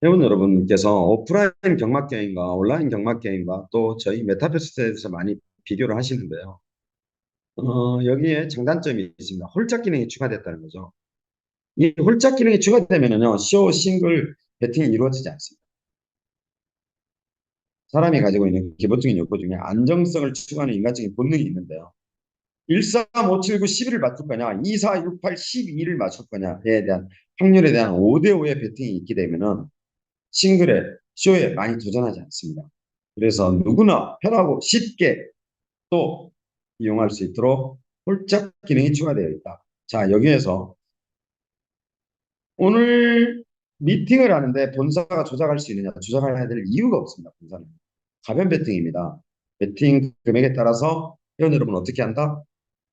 회원 여러분께서 오프라인 경막 게임과 온라인 경막 게임과 또 저희 메타버스에 대해서 많이 비교를 하시는데요. 여기에 장단점이 있습니다. 홀짝 기능이 추가됐다는 거죠. 이 홀짝 기능이 추가되면은요, 쇼 싱글 배팅이 이루어지지 않습니다. 사람이 가지고 있는 기본적인 욕구 중에 안정성을 추구하는 인간적인 본능이 있는데요. 1, 3, 5, 7, 9, 11을 맞출 거냐, 2, 4, 6, 8, 12를 맞출 거냐에 대한 확률에 대한 5대5의 배팅이 있게 되면은 싱글에, 쇼에 많이 도전하지 않습니다. 그래서 누구나 편하고 쉽게 또 이용할 수 있도록 홀짝 기능이 추가되어 있다. 자, 여기에서 오늘 미팅을 하는데 본사가 조작할 수 있느냐? 조작해야 될 이유가 없습니다. 본사는. 가변 배팅입니다. 배팅 금액에 따라서 회원 여러분 어떻게 한다?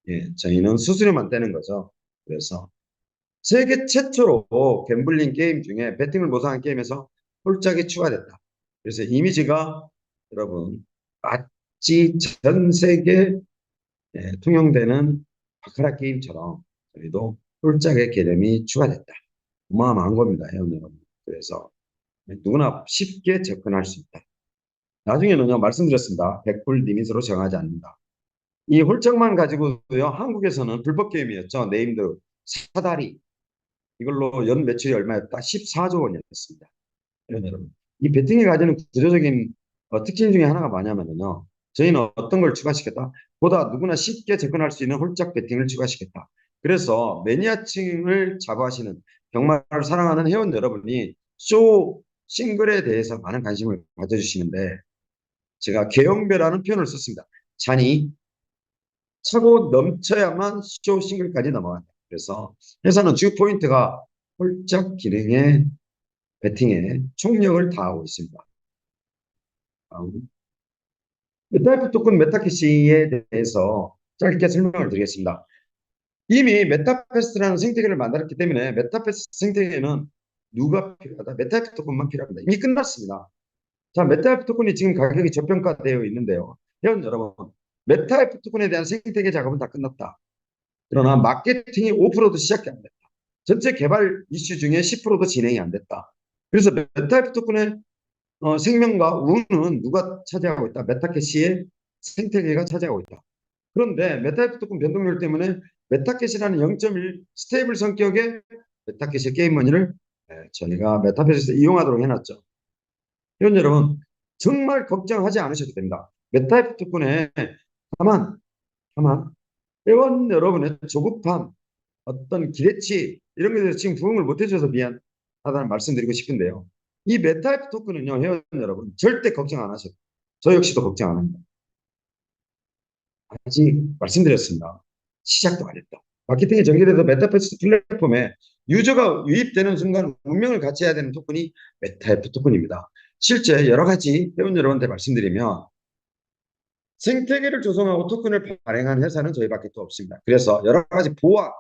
예, 저희는 수수료만 떼는 거죠. 그래서 세계 최초로 갬블링 게임 중에 배팅을 보상한 게임에서 홀짝이 추가됐다. 그래서 이미지가 여러분 마치 전 세계 통용되는 바카라 게임처럼 저희도 홀짝의 개념이 추가됐다. 어마어마한 겁니다, 회원 여러분. 그래서 누구나 쉽게 접근할 수 있다. 나중에는요, 말씀드렸습니다. 100불 리밋으로 정하지 않는다. 이 홀짝만 가지고도요, 한국에서는 불법 게임이었죠. 네임드 사다리. 이걸로 연 매출이 얼마였다? 14조 원이었습니다. 여러분, 이 베팅이 가지는 구조적인 특징 중에 하나가 뭐냐면요. 저희는 어떤 걸 추가시켰다? 보다 누구나 쉽게 접근할 수 있는 홀짝 베팅을 추가시켰다. 그래서 매니아층을 자부하시는 경마를 사랑하는 회원 여러분이 쇼 싱글에 대해서 많은 관심을 가져주시는데 제가 개영배라는 표현을 썼습니다. 잔이 차고 넘쳐야만 쇼 싱글까지 넘어간다. 그래서 회사는 주 포인트가 홀짝 기능의 배팅에 총력을 다하고 있습니다. 메타이프 토큰 메타캐시에 대해서 짧게 설명을 드리겠습니다. 이미 메타패스라는 생태계를 만들었기 때문에 메타패스 생태계는 누가 필요하다? 메타이프 토큰만 필요합니다. 이미 끝났습니다. 자, 메타이프 토큰이 지금 가격이 저평가되어 있는데요. 회원 여러분, 메타이프 토큰에 대한 생태계 작업은 다 끝났다. 그러나 마케팅이 5%도 시작이 안 됐다. 전체 개발 이슈 중에 10%도 진행이 안 됐다. 그래서 메타이프 토큰의 생명과 운은 누가 차지하고 있다? 메타캐시의 생태계가 차지하고 있다. 그런데 메타이프 토큰 변동률 때문에 메타캐시라는 0.1 스테이블 성격의 메타캐시 게임 머니를 저희가 메타패스에서 이용하도록 해놨죠. 이런 여러분 정말 걱정하지 않으셔도 됩니다. 메타이프 토큰에 다만 회원 여러분의 조급함, 어떤 기대치 이런 것에 대해서 지금 부응을 못 해줘서 미안하다는 말씀드리고 싶은데요. 이 메타이프 토큰은요, 회원 여러분 절대 걱정 안 하셔도 저 역시도 걱정 안 합니다. 아직 말씀드렸습니다. 시작도 안 했다. 마케팅이 전개돼서 메타버스 플랫폼에 유저가 유입되는 순간 운명을 같이 해야 되는 토큰이 메타이프 토큰입니다. 실제 여러 가지 회원 여러분한테 말씀드리면 생태계를 조성하고 토큰을 발행한 회사는 저희밖에 또 없습니다. 그래서 여러 가지 보안,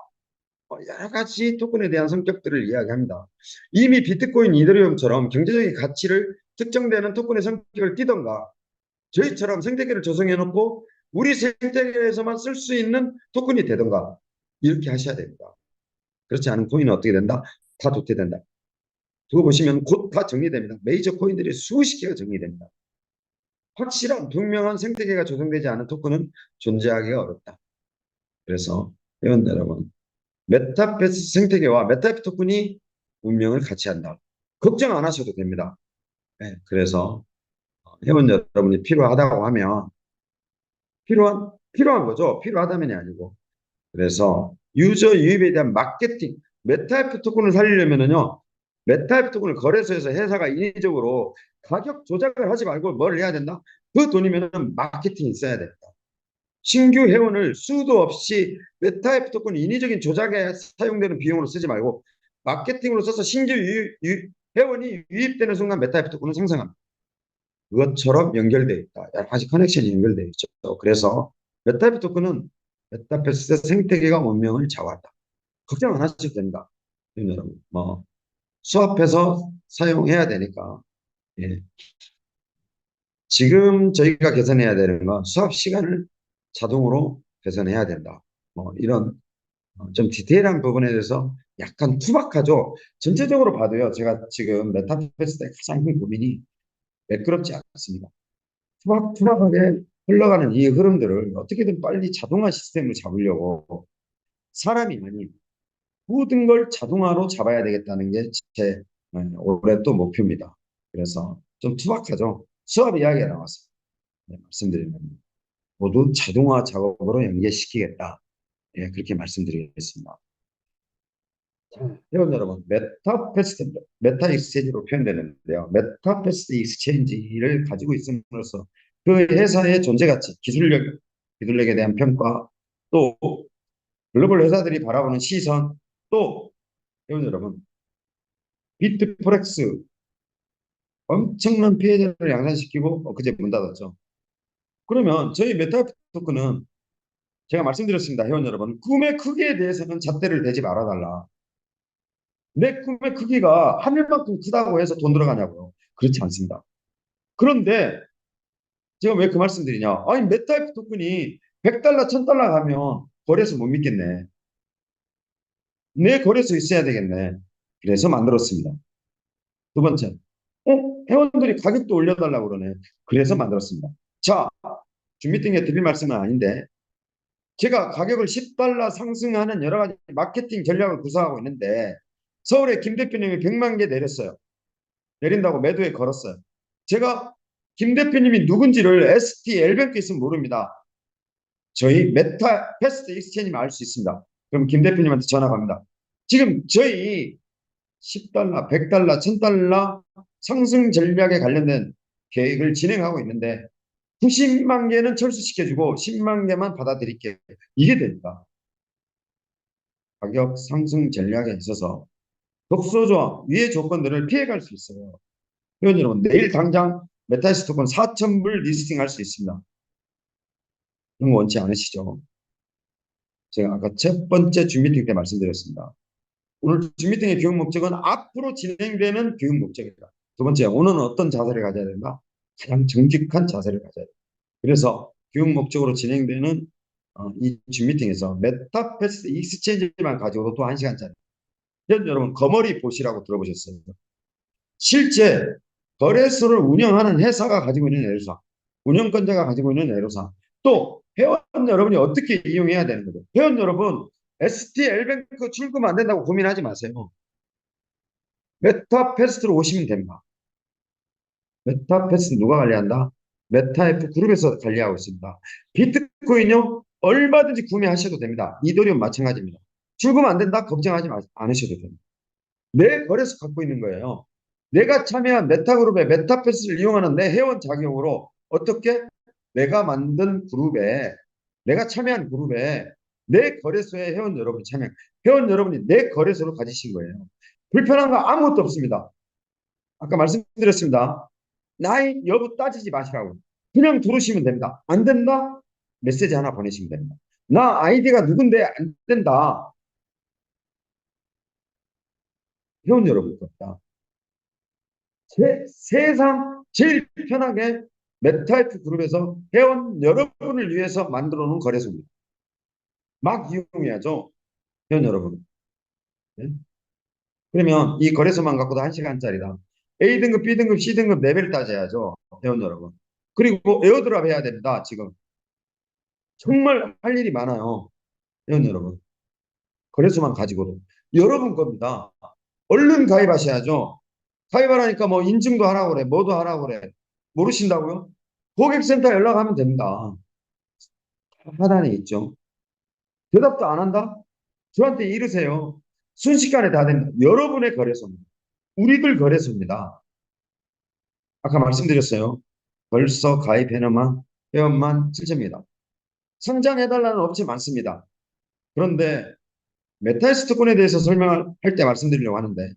여러 가지 토큰에 대한 성격들을 이야기합니다. 이미 비트코인, 이더리움처럼 경제적인 가치를 특정되는 토큰의 성격을 띠던가 저희처럼 생태계를 조성해 놓고 우리 생태계에서만 쓸 수 있는 토큰이 되던가 이렇게 하셔야 됩니다. 그렇지 않은 코인은 어떻게 된다? 다 도태된다. 두고 보시면 곧 다 정리됩니다. 메이저 코인들이 수십 개가 정리됩니다. 확실한 분명한 생태계가 조성되지 않은 토큰은 존재하기가 어렵다. 그래서 회원 여러분, 메타버스 생태계와 메타버스 토큰이 운명을 같이 한다. 걱정 안 하셔도 됩니다. 네, 그래서 회원 여러분이 필요하다고 하면 필요한 거죠. 필요하다면이 아니고. 그래서 유저 유입에 대한 마케팅, 메타이프 토큰을 살리려면은요, 메타이프 토큰을 거래소에서 회사가 인위적으로 가격 조작을 하지 말고 뭘 해야 된다? 그 돈이면은 마케팅이 있어야 된다. 신규 회원을 수도 없이 메타이프 토큰 인위적인 조작에 사용되는 비용으로 쓰지 말고 마케팅으로 써서 신규 회원이 유입되는 순간 메타이프 토큰을 생성합니다. 그것처럼 연결되어 있다. 여러 가지 커넥션이 연결되어 있죠. 그래서 메타이프 토큰은 메타버스 생태계가 운명을 좌우한다. 걱정 안 하셔도 됩니다. 여러분, 뭐 수업해서 사용해야 되니까 예. 지금 저희가 개선해야 되는 건 수업 시간을 자동으로 개선해야 된다. 뭐 이런 좀 디테일한 부분에 대해서 약간 투박하죠. 전체적으로 봐도요. 제가 지금 메타버스의 가장 큰 고민이 매끄럽지 않습니다. 투박투박하게 흘러가는 이 흐름들을 어떻게든 빨리 자동화 시스템을 잡으려고 사람이 아닌 모든 걸 자동화로 잡아야 되겠다는 게 제 올해 또 목표입니다. 그래서 좀 투박하죠. 수업 이야기가 나왔어요. 네, 말씀드리면 모두 자동화 작업으로 연계시키겠다. 예, 그렇게 말씀드리겠습니다. 회원 여러분, 메타 익스체인지로 표현되는데요. 메타패스트 익스체인지를 가지고 있음으로써 그 회사의 존재 가치, 기술력에 대한 평가, 또 글로벌 회사들이 바라보는 시선, 또 회원 여러분, 비트포렉스 엄청난 피해자를 양산시키고 그제 문 닫았죠. 그러면 저희 메타 토큰은 제가 말씀드렸습니다. 회원 여러분, 꿈의 크기에 대해서는 잣대를 대지 말아달라. 내 꿈의 크기가 하늘만큼 크다고 해서 돈 들어가냐고요. 그렇지 않습니다. 그런데 제가 왜 그 말씀드리냐? 아니 메타이프 토큰이 100달러, 1000달러 가면 거래소 못 믿겠네. 내 거래소 있어야 되겠네. 그래서 만들었습니다. 두 번째, 회원들이 가격도 올려달라고 그러네. 그래서 만들었습니다. 자, 준미팅에 드릴 말씀은 아닌데 제가 가격을 10달러 상승하는 여러 가지 마케팅 전략을 구사하고 있는데 서울에 김 대표님이 100만 개 내렸어요. 내린다고 매도에 걸었어요. 제가 김 대표님이 누군지를 ST 엘뱅크 있으면 모릅니다. 저희 메타 패스트 익스체인지만 알 수 있습니다. 그럼 김 대표님한테 전화 갑니다. 지금 저희 10달러, 100달러, 1000달러 상승 전략에 관련된 계획을 진행하고 있는데 90만 개는 철수시켜주고 10만 개만 받아들일게. 이게 됩니다. 가격 상승 전략에 있어서 독소조합 위의 조건들을 피해갈 수 있어요. 회원 여러분, 내일 당장 메타이스 토큰 4,000불 리스팅할 수 있습니다. 그런 거 원치 않으시죠? 제가 아까 첫 번째 줌미팅 때 말씀드렸습니다. 오늘 줌미팅의 교육 목적은 앞으로 진행되는 교육 목적이다. 두 번째, 오늘은 어떤 자세를 가져야 된다? 가장 정직한 자세를 가져야 된다. 그래서 교육 목적으로 진행되는 이 줌미팅에서 메타패스 익스체인지만 가지고도 또 1시간짜리. 여러분, 거머리 보시라고 들어보셨어요? 실제 거래소를 운영하는 회사가 가지고 있는 애로사항, 운영권자가 가지고 있는 애로사항, 또 회원 여러분이 어떻게 이용해야 되는 거죠. 회원 여러분, ST L뱅크 출금 안 된다고 고민하지 마세요. 메타패스트로 오시면 됩니다. 메타패스트 누가 관리한다? 메타F 그룹에서 관리하고 있습니다. 비트코인요, 얼마든지 구매하셔도 됩니다. 이더리움 마찬가지입니다. 출금 안 된다? 걱정하지 않으셔도 됩니다. 내 거래소 갖고 있는 거예요. 내가 참여한 메타그룹의 메타패스를 이용하는 내 회원 자격으로 어떻게 내가 만든 그룹에 내가 참여한 그룹에 내 거래소에 회원 여러분이 참여 회원 여러분이 내 거래소를 가지신 거예요. 불편한 거 아무것도 없습니다. 아까 말씀드렸습니다. 나이 여부 따지지 마시라고. 그냥 들어오시면 됩니다. 안 된다? 메시지 하나 보내시면 됩니다. 나 아이디가 누군데 안 된다. 회원 여러분 겁니다. 세상 제일 편하게 메타이프 그룹에서 회원 여러분을 위해서 만들어 놓은 거래소입니다. 막 이용해야죠. 회원 여러분. 네? 그러면 이 거래소만 갖고도 1시간짜리다. A등급, B등급, C등급 레벨 따져야죠. 회원 여러분. 그리고 에어드랍 해야 됩니다. 지금. 정말 할 일이 많아요. 회원 여러분. 거래소만 가지고도. 여러분 겁니다. 얼른 가입하셔야죠. 가입하라니까 뭐 인증도 하라고 그래. 뭐도 하라고 그래. 모르신다고요? 고객센터 연락하면 됩니다. 하단에 있죠. 대답도 안 한다? 저한테 이르세요. 순식간에 다 됩니다. 여러분의 거래소입니다. 우리들 거래소입니다. 아까 말씀드렸어요. 벌써 가입해놓은 회원만 7,000입니다. 성장해달라는 업체 많습니다. 그런데 메타스토큰에 대해서 설명할 때 말씀드리려고 하는데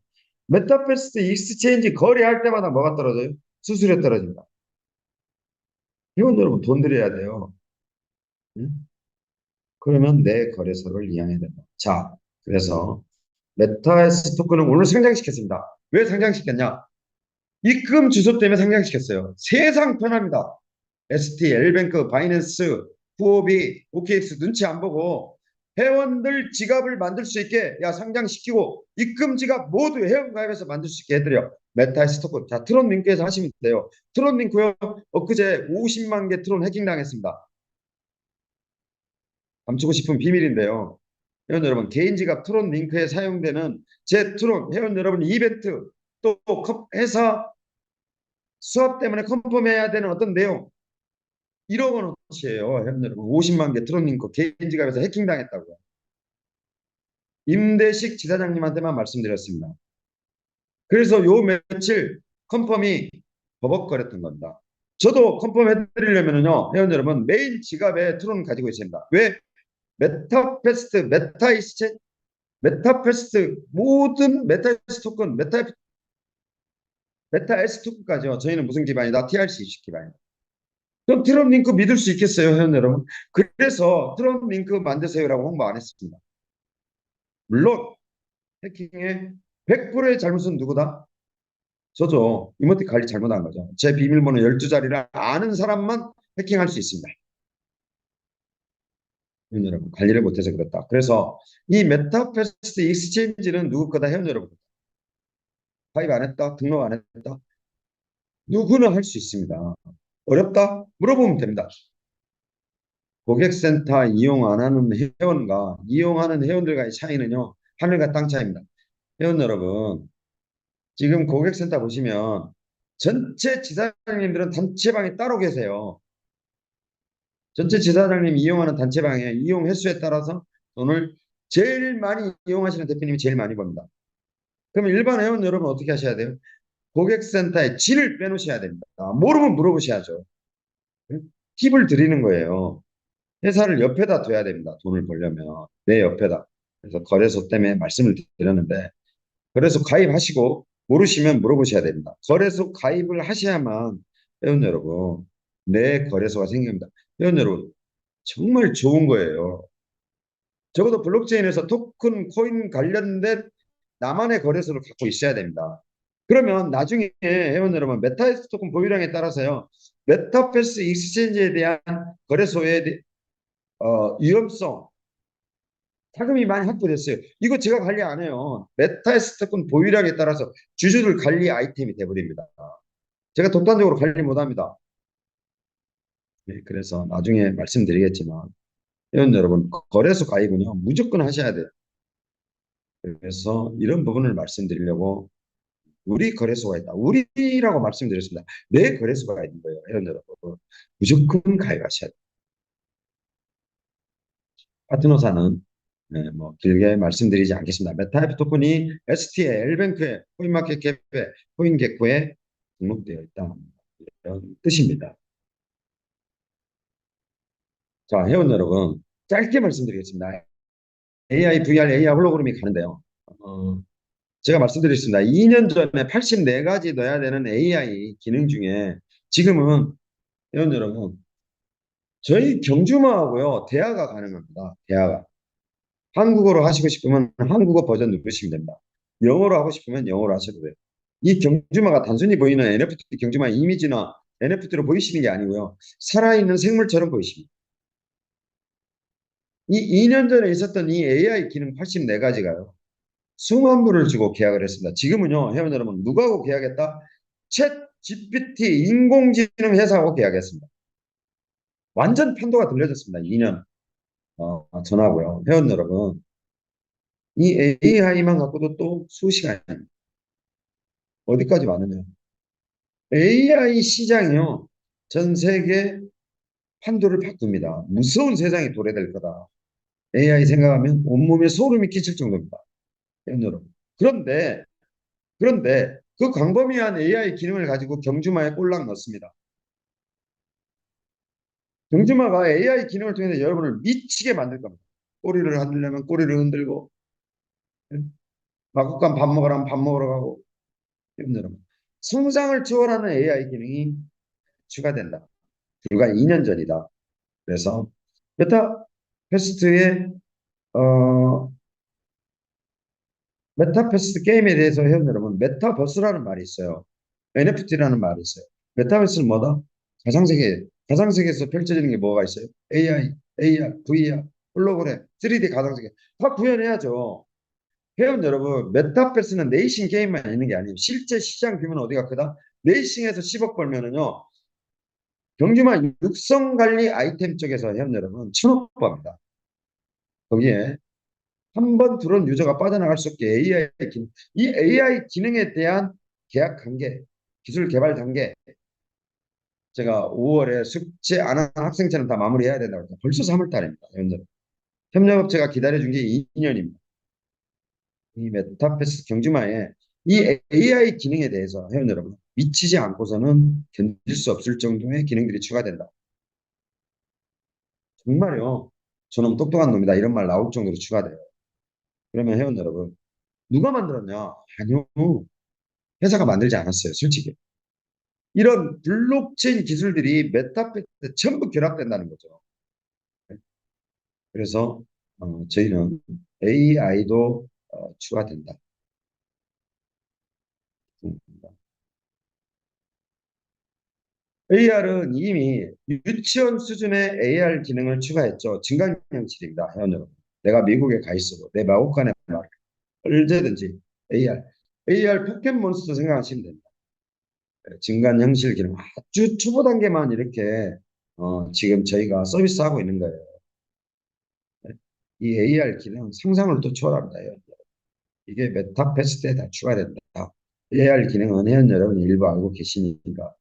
메타패스트 익스체인지 거래할 때마다 뭐가 떨어져요? 수수료 떨어집니다. 회원 여러분 돈 들여야 돼요. 응? 그러면 내 거래소를 이용해야 된다. 자, 그래서 메타스 토큰은 오늘 상장시켰습니다. 왜 상장시켰냐? 입금 주소 때문에 상장시켰어요. 세상 편합니다. ST, L뱅크, 바이낸스, 후오비, OKX 눈치 안 보고 회원들 지갑을 만들 수 있게 야 상장시키고 입금 지갑 모두 회원 가입해서 만들 수 있게 해드려. 메타의 스토커. 자, 트론 링크에서 하시면 돼요. 트론 링크요. 엊그제 50만 개 트론 해킹 당했습니다. 감추고 싶은 비밀인데요. 회원 여러분, 개인 지갑 트론 링크에 사용되는 제 트론 회원 여러분 이벤트 또 회사 수업 때문에 컨펌해야 되는 어떤 내용 1억 원어치예요. 회원 여러분 50만 개 트론 링크 개인 지갑에서 해킹 당했다고요. 임대식 지사장님한테만 말씀드렸습니다. 그래서 요 며칠 컨펌이 버벅거렸던 겁니다. 저도 컨펌 해드리려면요, 회원 여러분 메인 지갑에 트론 가지고 있습니다. 왜? 메타패스트, 메타이스체, 메타패스트 모든 메타에스 토큰, 메타에스 토큰까지요. 저희는 무슨 기반이다? TRC 기반이다. 그럼 트럼 링크 믿을 수 있겠어요, 회원 여러분? 그래서 트럼 링크 만드세요라고 홍보 안 했습니다. 물론 해킹의 100%의 잘못은 누구다? 저죠. 이모티 관리 잘못한 거죠. 제 비밀번호 12자리를 아는 사람만 해킹할 수 있습니다. 회원 여러분, 관리를 못해서 그렇다. 그래서 이 메타패스트 익스체인지는 누구 거다, 회원 여러분? 가입 안 했다? 등록 안 했다? 누구나 할 수 있습니다. 어렵다? 물어보면 됩니다. 고객센터 이용 안 하는 회원과 이용하는 회원들과의 차이는요, 하늘과 땅 차이입니다. 회원 여러분, 지금 고객센터 보시면 전체 지사장님들은 단체방에 따로 계세요. 전체 지사장님 이용하는 단체방에 이용 횟수에 따라서 돈을 제일 많이 이용하시는 대표님이 제일 많이 법니다. 그럼 일반 회원 여러분 어떻게 하셔야 돼요? 고객센터에 진을 빼놓으셔야 됩니다. 모르면 물어보셔야죠. 팁을 드리는 거예요. 회사를 옆에다 둬야 됩니다. 돈을 벌려면. 내 옆에다. 그래서 거래소 때문에 말씀을 드렸는데, 거래소 가입하시고 모르시면 물어보셔야 됩니다. 거래소 가입을 하셔야만 회원 여러분, 내 거래소가 생깁니다. 회원 여러분, 정말 좋은 거예요. 적어도 블록체인에서 토큰, 코인 관련된 나만의 거래소를 갖고 있어야 됩니다. 그러면 나중에 회원 여러분, 메타에스 토큰 보유량에 따라서요, 메타패스 익스체인지에 대한 거래소의 위험성, 자금이 많이 확보됐어요. 이거 제가 관리 안 해요. 메타스토큰 보유량에 따라서 주주들 관리 아이템이 돼버립니다. 제가 독단적으로 관리 못합니다. 네, 그래서 나중에 말씀드리겠지만 회원 여러분 거래소 가입은요 무조건 하셔야 돼요. 그래서 이런 부분을 말씀드리려고 우리 거래소가 있다. 우리라고 말씀드렸습니다. 내 거래소가 있는 거예요. 회원 여러분 무조건 가입하셔야 돼요. 파트너사는 네, 뭐 길게 말씀드리지 않겠습니다. 메타이프 토큰이 ST에, L뱅크에, 코인마켓캡에, 코인게코에 등록되어 있다. 이런 뜻입니다. 자, 회원 여러분, 짧게 말씀드리겠습니다. AI, VR, AI 홀로그램이 가는데요. 어, 제가 말씀드렸습니다. 2년 전에 84가지 넣어야 되는 AI 기능 중에 지금은 회원 여러분, 저희 경주마하고요, 대화가 가능합니다. 대화가. 한국어로 하시고 싶으면 한국어 버전 누르시면 됩니다. 영어로 하고 싶으면 영어로 하셔도 돼요. 이 경주마가 단순히 보이는 NFT 경주마 이미지나 NFT로 보이시는 게 아니고요. 살아있는 생물처럼 보이십니다. 이 2년 전에 있었던 이 AI 기능 84가지가요. 수만 불을 주고 계약을 했습니다. 지금은요, 회원 여러분, 누구하고 계약했다? 챗 GPT 인공지능 회사하고 계약했습니다. 완전 판도가 들려졌습니다. 2년 전하고요. 회원 여러분, 이 AI만 갖고도 또 수시간입니다. 어디까지 왔느냐. AI 시장이요. 전 세계 판도를 바꿉니다. 무서운 세상이 도래될 거다. AI 생각하면 온몸에 소름이 끼칠 정도입니다. 여러분. 그런데 그 광범위한 AI 기능을 가지고 경주마에 꼴랑 넣습니다. 경주마가 AI 기능을 통해서 여러분을 미치게 만들 겁니다. 꼬리를 흔들려면 꼬리를 흔들고 마구간 밥 먹으러 가면 밥 먹으러 가고 여러분. 성장을 초월하는 AI 기능이 추가된다. 불과 2년 전이다. 그래서 메타퀘스트의 어, 메타퀘스트 게임에 대해서 회원 여러분 메타버스라는 말이 있어요. NFT라는 말이 있어요. 메타버스는 뭐다? 가상세계. 가상세계에서 펼쳐지는 게 뭐가 있어요? AI, AR, VR, 홀로그램, 3D 가상세계. 다 구현해야죠. 회원 여러분, 메타버스는 레이싱 게임만 있는 게 아니에요. 실제 시장 규모는 어디가 크다? 레이싱에서 10억 벌면은요, 경주만 육성 관리 아이템 쪽에서 회원 여러분, 1,000억 법니다. 거기에 한 번 들어온 유저가 빠져나갈 수 없게 AI 기능, 이 AI 기능에 대한 계약 단계, 기술 개발 단계, 제가 5월에 숙제 안 한 학생처럼 다 마무리해야 된다고 했죠. 벌써 3월 달입니다. 현재. 협력업체가 기다려준 게 2년입니다. 이 메타버스 경주마에 이 AI 기능에 대해서 회원 여러분 미치지 않고서는 견딜 수 없을 정도의 기능들이 추가된다. 정말요. 저놈 똑똑한 놈이다. 이런 말 나올 정도로 추가돼요. 그러면 회원 여러분 누가 만들었냐? 아니요. 회사가 만들지 않았어요. 솔직히. 이런 블록체인 기술들이 메타버스에 전부 결합된다는 거죠. 그래서 저희는 AI도 추가된다. AR은 이미 유치원 수준의 AR 기능을 추가했죠. 증강현실입니다. 회원 여러분. 내가 미국에 가 있어도 내 마구간에 말 언제든지 AR. AR 포켓몬스터 생각하시면 됩니다. 증강현실 기능 아주 초보 단계만 이렇게 지금 저희가 서비스하고 있는 거예요. 이 AR 기능 상상을 또 초월합니다. 이게 메타버스에 다 추가된다. AR 기능은 회원 여러분이 일부 알고 계시니까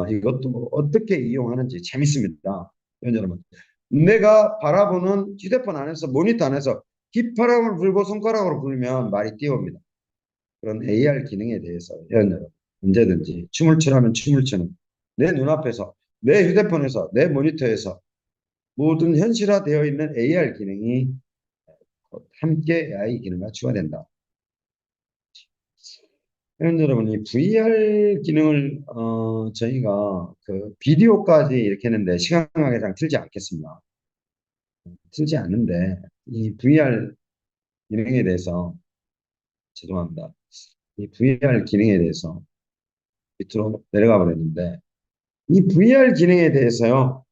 이것도 뭐 어떻게 이용하는지 재밌습니다. 회원 여러분. 내가 바라보는 휴대폰 안에서 모니터 안에서 휘파람을 불고 손가락으로 불면 말이 띄웁니다. 그런 AR 기능에 대해서 회원 여러분 언제든지 춤을 추라면 춤을 추는 내 눈앞에서 내 휴대폰에서 내 모니터에서 모든 현실화되어 있는 AR 기능이 함께 AI 기능과 추가된다. 회원 여러분, 이 VR 기능을 저희가 그 비디오까지 이렇게 했는데 시간관계상 틀지 않겠습니다. 틀지 않는데 이 VR 기능에 대해서 죄송합니다. 이 VR 기능에 대해서 밑으로 내려가 버렸는데 이 VR 기능에 대해서요.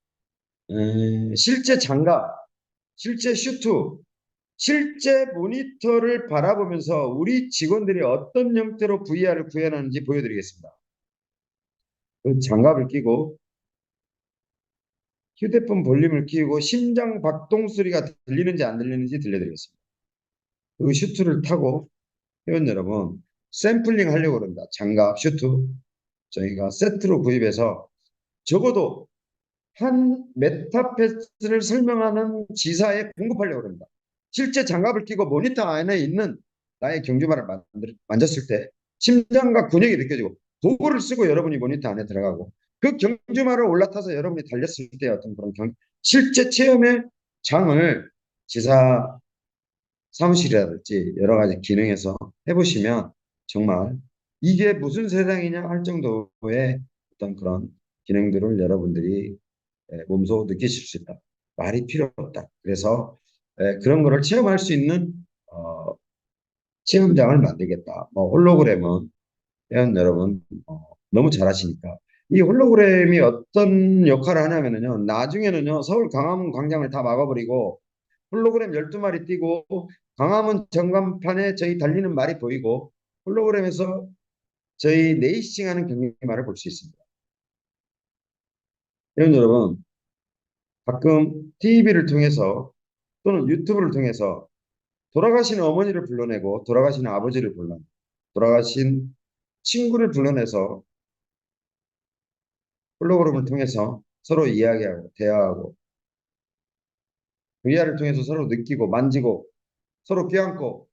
실제 장갑, 실제 슈트, 실제 모니터를 바라보면서 우리 직원들이 어떤 형태로 VR을 구현하는지 보여드리겠습니다. 그 장갑을 끼고 휴대폰 볼륨을 키우고 심장 박동 소리가 들리는지 안 들리는지 들려드리겠습니다. 그 슈트를 타고 회원 여러분 샘플링 하려고 그럽니다. 장갑, 슈트 저희가 세트로 구입해서 적어도 한 메타버스를 설명하는 지사에 공급하려고 합니다. 실제 장갑을 끼고 모니터 안에 있는 나의 경주마를 만졌을 때 심장과 근육이 느껴지고 도구를 쓰고 여러분이 모니터 안에 들어가고 그 경주마를 올라타서 여러분이 달렸을 때 어떤 그런 실제 체험의 장을 지사 사무실이라든지 여러 가지 기능에서 해보시면 정말 이게 무슨 세상이냐 할 정도의 어떤 그런 기능들을 여러분들이 몸소 느끼실 수 있다. 말이 필요 없다. 그래서 그런 거를 체험할 수 있는 체험장을 만들겠다. 뭐 홀로그램은 회원 여러분 너무 잘하시니까 이 홀로그램이 어떤 역할을 하냐면요. 나중에는요. 서울 광화문 광장을 다 막아버리고 홀로그램 12마리 띄고 광화문 전광판에 저희 달리는 말이 보이고 홀로그램에서 저희 레이싱하는 경기말을 볼 수 있습니다. 회원 여러분 가끔 TV를 통해서 또는 유튜브를 통해서 돌아가신 어머니를 불러내고 돌아가신 아버지를 불러내고 돌아가신 친구를 불러내서 홀로그램을 통해서 서로 이야기하고 대화하고 VR을 통해서 서로 느끼고 만지고 서로 껴안고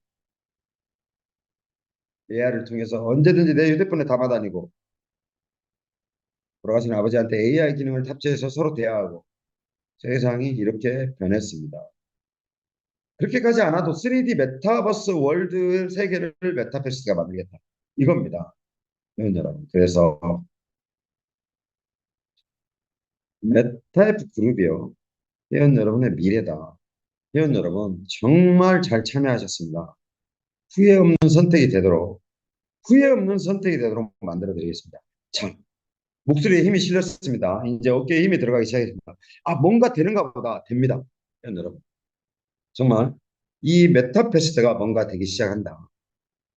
AR을 통해서 언제든지 내 휴대폰에 담아다니고 돌아가신 아버지한테 AI 기능을 탑재해서 서로 대화하고 세상이 이렇게 변했습니다. 그렇게까지 않아도 3D 메타버스 월드 세계를 메타버스가 만들겠다. 이겁니다. 네, 여러분. 그래서 메타앱 그룹이요. 회원 여러분의 미래다. 회원 여러분 정말 잘 참여하셨습니다. 후회 없는 선택이 되도록 만들어 드리겠습니다. 자, 목소리에 힘이 실렸습니다. 이제 어깨에 힘이 들어가기 시작했습니다. 아, 뭔가 되는가 보다. 됩니다. 여러분. 정말 이 메타패스트가 뭔가 되기 시작한다.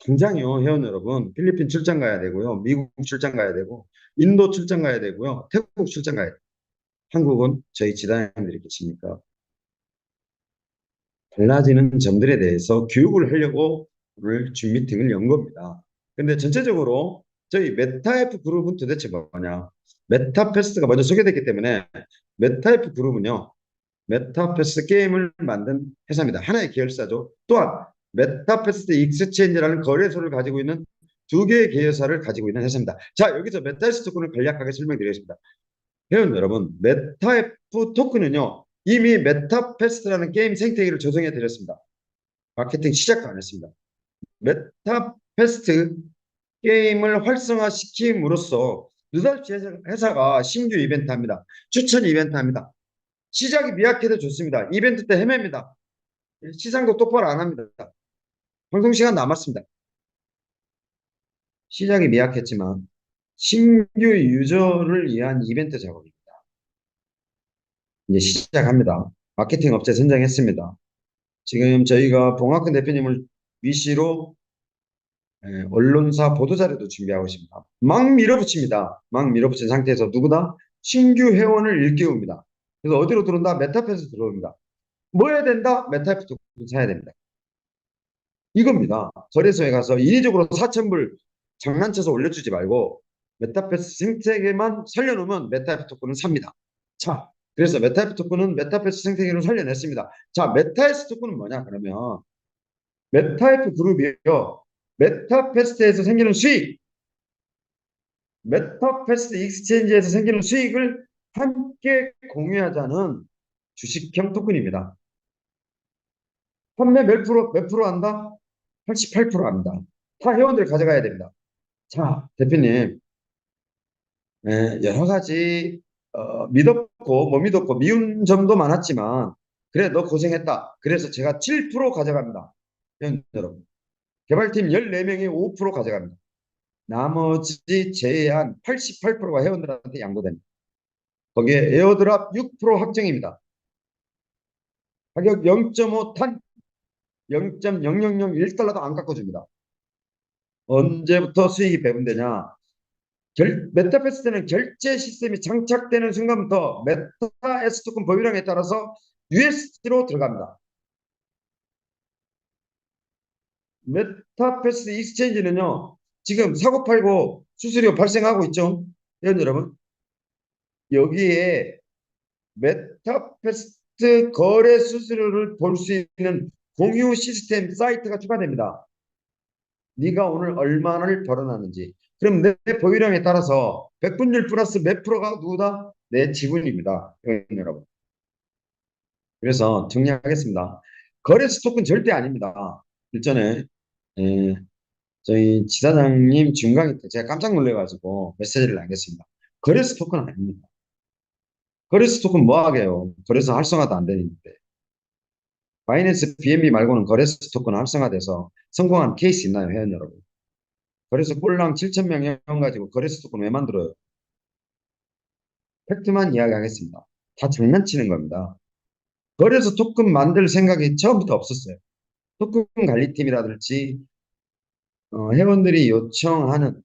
당장요, 회원 여러분, 필리핀 출장 가야 되고요, 미국 출장 가야 되고, 인도 출장 가야 되고요, 태국 출장 가야 돼요. 한국은 저희 지도자님들이 계시니까 달라지는 점들에 대해서 교육을 하려고 오늘 줌 미팅을 연 겁니다. 근데 전체적으로 저희 메타F 그룹은 도대체 뭐냐? 메타패스트가 먼저 소개됐기 때문에 메타F 그룹은요, 메타패스트 게임을 만든 회사입니다. 하나의 계열사죠. 또한 메타패스트 익스체인지라는 거래소를 가지고 있는 두 개의 계열사를 가지고 있는 회사입니다. 자, 여기서 메타패스트 토큰을 간략하게 설명드리겠습니다. 회원 여러분, 메타F 토큰은요, 이미 메타패스트라는 게임 생태계를 조성해 드렸습니다. 마케팅 시작도 안 했습니다. 메타패스트 게임을 활성화시킴으로써 느닷없이 회사가 신규 이벤트 합니다. 추천 이벤트 합니다. 시작이 미약해도 좋습니다. 이벤트 때 헤맵니다. 시상도 똑바로 안 합니다. 방송 시간 남았습니다. 시작이 미약했지만 신규 유저를 위한 이벤트 작업입니다. 이제 시작합니다. 마케팅 업체 선정했습니다. 지금 저희가 봉학근 대표님을 위시로 언론사 보도자료도 준비하고 있습니다. 막 밀어붙입니다. 막 밀어붙인 상태에서 누구다? 신규 회원을 일깨웁니다. 그래서 어디로 들어온다? 메타패스 들어옵니다. 뭐 해야 된다? 메타패스 사야 됩니다. 이겁니다. 거래소에 가서 인위적으로 4,000불 장난쳐서 올려주지 말고 메타패스 생태계만 살려놓으면 메타패스 토큰은 삽니다. 자, 그래서 메타패스 토큰은 메타패스 생태계를 살려냈습니다. 자, 메타패스 토큰은 뭐냐 그러면 메타패스 그룹이요. 메타패스트에서 생기는 수익, 메타패스트 익스체인지에서 생기는 수익을 함께 공유하자는 주식형 토큰입니다. 판매 몇 프로 한다? 88% 합니다. 다 회원들 가져가야 됩니다. 자, 대표님, 여러 가지 믿었고 못 믿었고 미운 점도 많았지만 그래 너 고생했다. 그래서 제가 7% 가져갑니다. 여러분, 개발팀 14명이 5% 가져갑니다. 나머지 제한 88%가 회원들한테 양도됩니다. 거기에 에어드랍 6% 확정입니다. 가격 0.5탄 0.0001달러도 안 깎아줍니다. 언제부터 수익이 배분되냐? 메타패스트는 결제 시스템이 장착되는 순간부터 메타 S 토큰 보유량에 따라서 USD로 들어갑니다. 메타패스트 익스체인지는요, 지금 사고팔고 수수료 발생하고 있죠. 여러분, 여기에 메타패스트 거래 수수료를 볼 수 있는 공유 시스템 사이트가 추가됩니다. 네가 오늘 얼마를 벌어놨는지. 그럼 내 보유량에 따라서 백분율 플러스 몇 프로가 누구다? 내 지분입니다. 여러분. 그래서 정리하겠습니다. 거래 스토크는 절대 아닙니다. 일전에 저희 지사장님 중강의 때 제가 깜짝 놀래가지고 메시지를 남겼습니다. 거래 스토크는 아닙니다. 거래 스토크는 뭐 하게요? 거래소 활성화도 안 되는데. 바이낸스 BNB 말고는 거래 스토크는 활성화돼서 성공한 케이스 있나요, 회원 여러분? 거래소 꼴랑 7,000명 회원 가지고 거래 스토크는 왜 만들어요? 팩트만 이야기하겠습니다. 다 장난치는 겁니다. 거래소 토큰 만들 생각이 처음부터 없었어요. 토큰 관리팀이라든지 회원들이 요청하는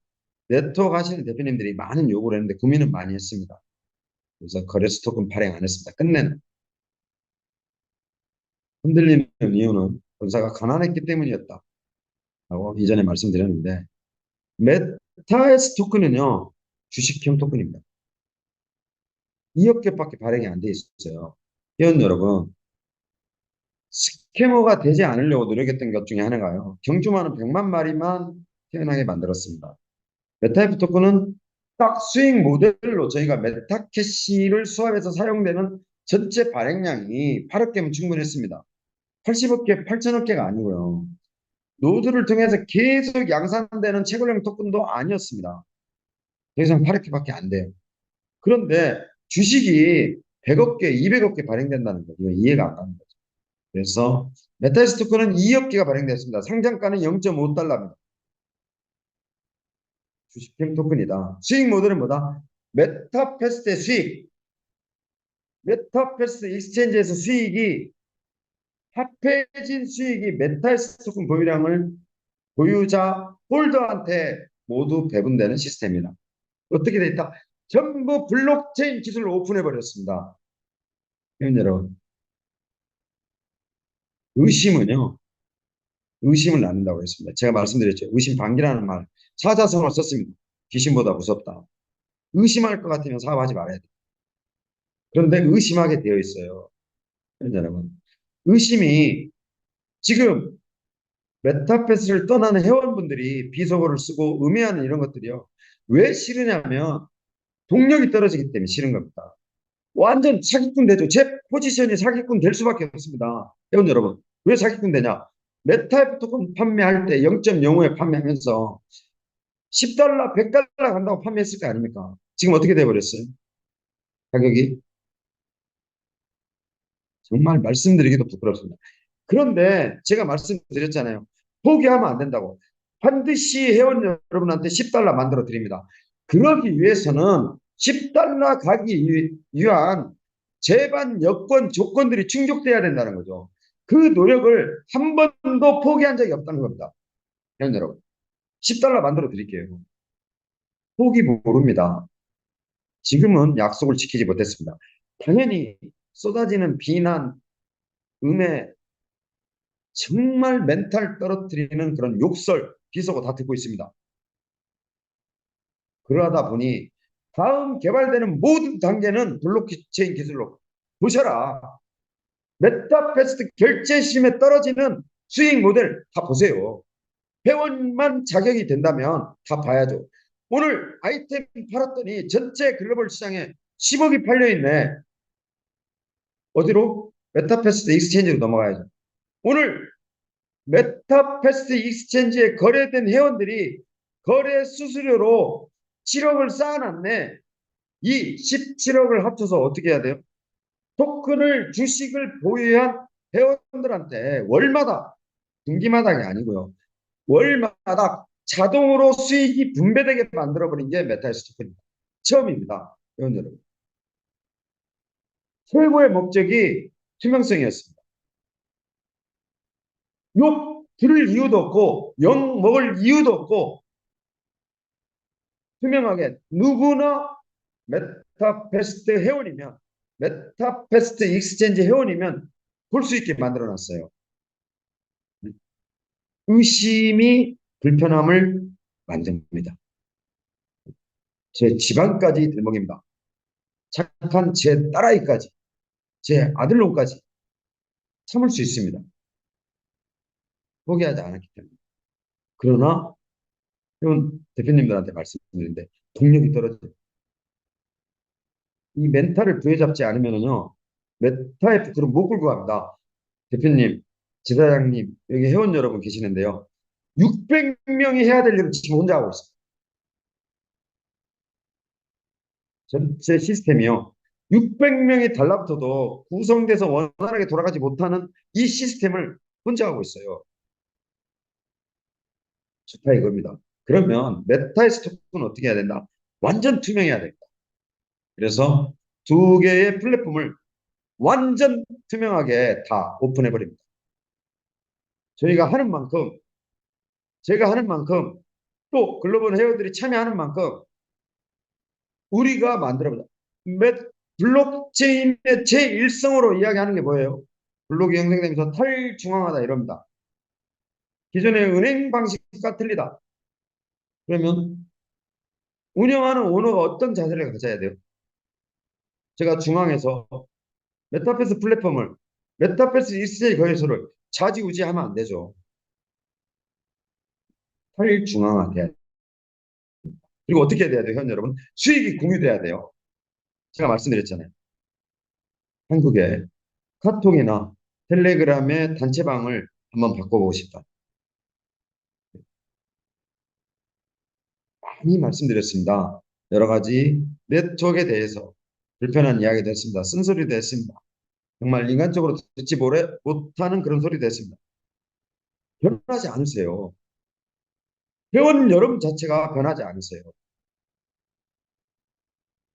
네트워크 하시는 대표님들이 많은 요구를 했는데 고민은 많이 했습니다. 그래서 거래소 토큰 발행 안 했습니다. 끝내는 흔들리는 이유는 본사가 가난했기 때문이었다 라고 이전에 말씀드렸는데 메타에스 토큰은요 주식형 토큰입니다. 2억 개밖에 발행이 안 돼 있어요. 회원 여러분, 스캐머가 되지 않으려고 노력했던 것 중에 하나가요. 경주마는 100만 마리만 태어나게 만들었습니다. 메타F 토큰은 딱 수익 모델로 저희가 메타캐시를 수합해서 사용되는 전체 발행량이 8억 개면 충분했습니다. 80억 개, 8천억 개가 아니고요. 노드를 통해서 계속 양산되는 채굴형 토큰도 아니었습니다. 더 이상 8억 개밖에 안 돼요. 그런데 주식이 100억 개, 200억 개 발행된다는 거, 이거 이해가 안 가는 거죠. 그래서 메타스 토큰은 2억 개가 발행됐습니다. 상장가는 0.5달러입니다. 주식형 토큰이다. 수익 모델은 뭐다? 메타패스트의 수익. 메타패스트 익스체인지에서 수익이 합해진 수익이 메타에스 토큰 보유량을 보유자 홀더한테 모두 배분되는 시스템이다. 어떻게 돼 있다? 전부 블록체인 기술을 오픈해 버렸습니다. 여러분, 의심은요, 의심을 낳는다고 했습니다. 제가 말씀드렸죠. 의심 반기라는 말, 사자성어를 썼습니다. 귀신보다 무섭다. 의심할 것 같으면 사업하지 말아야 돼. 그런데 의심하게 되어 있어요. 여러분, 의심이 지금 메타패스를 떠나는 회원분들이 비속어를 쓰고 음해하는 이런 것들이요. 왜 싫으냐면 동력이 떨어지기 때문에 싫은 겁니다. 완전 사기꾼 되죠. 제 포지션이 사기꾼 될 수밖에 없습니다. 회원 여러분, 왜 사기꾼 되냐? 메타 토큰 판매할 때 0.05에 판매하면서 10달러, 100달러 간다고 판매했을 거 아닙니까? 지금 어떻게 돼버렸어요? 가격이 정말 말씀드리기도 부끄럽습니다. 그런데 제가 말씀드렸잖아요. 포기하면 안 된다고. 반드시 회원 여러분한테 10달러 만들어 드립니다. 그러기 위해서는 10달러 가기 위한 제반 여건 조건들이 충족돼야 된다는 거죠. 그 노력을 한 번도 포기한 적이 없다는 겁니다. 회원 여러분. 10달러 만들어 드릴게요. 포기 모릅니다. 지금은 약속을 지키지 못했습니다. 당연히 쏟아지는 비난, 음해, 정말 멘탈 떨어뜨리는 그런 욕설, 비속어 다 듣고 있습니다. 그러다 보니 다음 개발되는 모든 단계는 블록체인 기술로 보셔라. 메타패스트 결제심에 떨어지는 수익 모델 다 보세요. 회원만 자격이 된다면 다 봐야죠. 오늘 아이템 팔았더니 전체 글로벌 시장에 10억이 팔려있네. 어디로? 메타패스트 익스체인지로 넘어가야죠. 오늘 메타패스트 익스체인지에 거래된 회원들이 거래 수수료로 7억을 쌓아놨네. 이 17억을 합쳐서 어떻게 해야 돼요? 토큰을 주식을 보유한 회원들한테 월마다 분기마당이 아니고요. 월마다 자동으로 수익이 분배되게 만들어버린 게 메타에스 토큰입니다. 처음입니다. 회원 여러분. 최고의 목적이 투명성이었습니다. 욕 들을 이유도 없고 욕 먹을 이유도 없고 투명하게 누구나 메타패스트 회원이면 메타패스트 익스체인지 회원이면 볼 수 있게 만들어 놨어요. 의심이 불편함을 만듭니다. 제 집안까지 들먹입니다. 착한 제 딸아이까지, 제 아들놈까지 참을 수 있습니다. 포기하지 않았기 때문에. 그러나 대표님들한테 말씀드리는데 동력이 떨어져요. 이 멘탈을 부여잡지 않으면요. 메타의 부끄러움 못 끌고 갑니다. 대표님, 지사장님, 여기 회원 여러분 계시는데요. 600명이 해야 될 일을 지금 혼자 하고 있어요. 전체 시스템이요. 600명이 달라붙어도 구성돼서 원활하게 돌아가지 못하는 이 시스템을 혼자 하고 있어요. 좋다 이겁니다. 그러면 메타의 스토크는 어떻게 해야 된다? 완전 투명해야 된다. 그래서 두 개의 플랫폼을 완전 투명하게 다 오픈해 버립니다. 저희가 하는 만큼, 제가 하는 만큼, 또 글로벌 회원들이 참여하는 만큼 우리가 만들어보자. 블록체인의 제1성으로 이야기하는 게 뭐예요? 블록이 형성되면서 탈중앙화다 이럽니다. 기존의 은행 방식과 틀리다. 그러면 운영하는 오너가 어떤 자세를 가져야 돼요? 제가 중앙에서 메타패스 플랫폼을 메타패스 익스체인지 거래소를 좌지우지하면 안 되죠. 탈중앙화돼야 돼요. 그리고 어떻게 돼야 돼요, 현 여러분? 수익이 공유돼야 돼요. 제가 말씀드렸잖아요. 한국에 카톡이나 텔레그램의 단체방을 한번 바꿔보고 싶다. 많이 말씀드렸습니다. 여러 가지 네트워크에 대해서 불편한 이야기도 했습니다. 쓴소리도 했습니다. 정말 인간적으로 듣지 못하는 그런 소리도 했습니다. 변하지 않으세요. 회원 여러분 자체가 변하지 않으세요.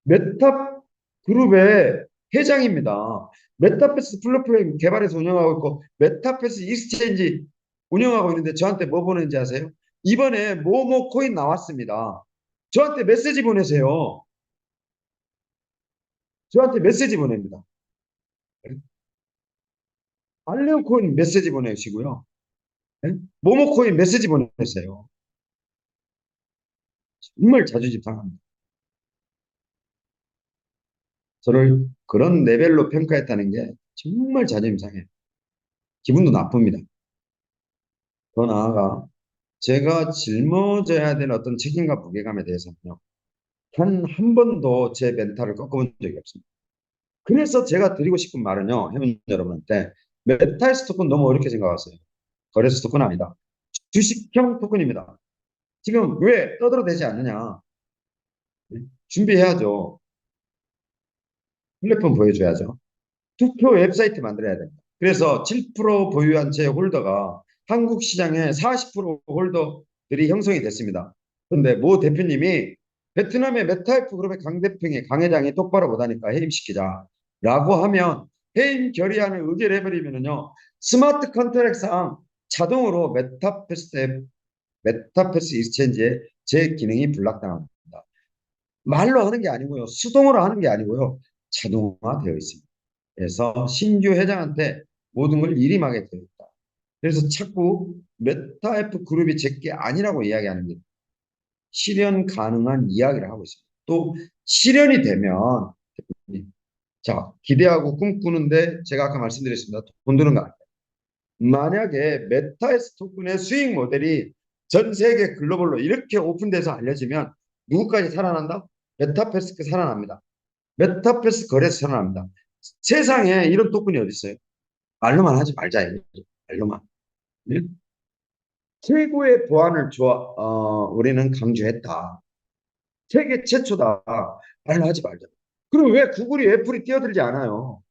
메타 그룹의 회장입니다. 메타패스 플랫폼 개발해서 운영하고 있고 메타패스 익스체인지 운영하고 있는데 저한테 뭐 보내는지 아세요? 이번에 뭐뭐 코인 나왔습니다. 저한테 메시지 보내세요. 저한테 메시지 보냅니다. 알레오 코인 메시지 보내시고요. 예? 뭐뭐 코인 메시지 보내세요. 정말 자존심 상합니다. 저를 그런 레벨로 평가했다는 게 정말 자존심 상해요. 기분도 나쁩니다. 더 나아가 제가 짊어져야 될 어떤 책임과 무게감에 대해서는요. 한 번도 제 멘탈을 꺾어본 적이 없습니다. 그래서 제가 드리고 싶은 말은요. 회원 여러분한테 메타에스 토큰 너무 어렵게 생각하세요. 거래소 토큰 아니다. 주식형 토큰입니다. 지금 왜 떠들어대지 않느냐. 준비해야죠. 플랫폼 보여줘야죠. 투표 웹사이트 만들어야 됩니다. 그래서 7% 보유한 채 홀더가 한국 시장의 40% 홀더들이 형성이 됐습니다. 그런데 모 대표님이 베트남의 메타이프 그룹의 강 대표의 강 회장이 똑바로 못하니까 해임시키자라고 하면 해임 결의안을 의결 해버리면요 스마트 컨트랙트상 자동으로 메타패스 익스체인지에 제 기능이 불락당합니다. 말로 하는 게 아니고요, 수동으로 하는 게 아니고요, 자동화되어 있습니다. 그래서 신규 회장한테 모든 걸 일임하게 되어 있다. 그래서 자꾸 메타F 그룹이 제게 아니라고 이야기하는 게 실현 가능한 이야기를 하고 있습니다. 또 실현이 되면 자 기대하고 꿈꾸는데 제가 아까 말씀드렸습니다. 돈 드는 거 아니에요. 만약에 메타에스 토큰의 수익 모델이 전 세계 글로벌로 이렇게 오픈돼서 알려지면 누구까지 살아난다? 메타패스가 살아납니다. 메타패스 거래소 살아납니다. 세상에 이런 토큰이 어디 있어요? 말로만 하지 말자. 말로만. 네? 최고의 보안을 우리는 강조했다. 세계 최초다. 말로 하지 말자. 그럼 왜 구글이 애플이 뛰어들지 않아요?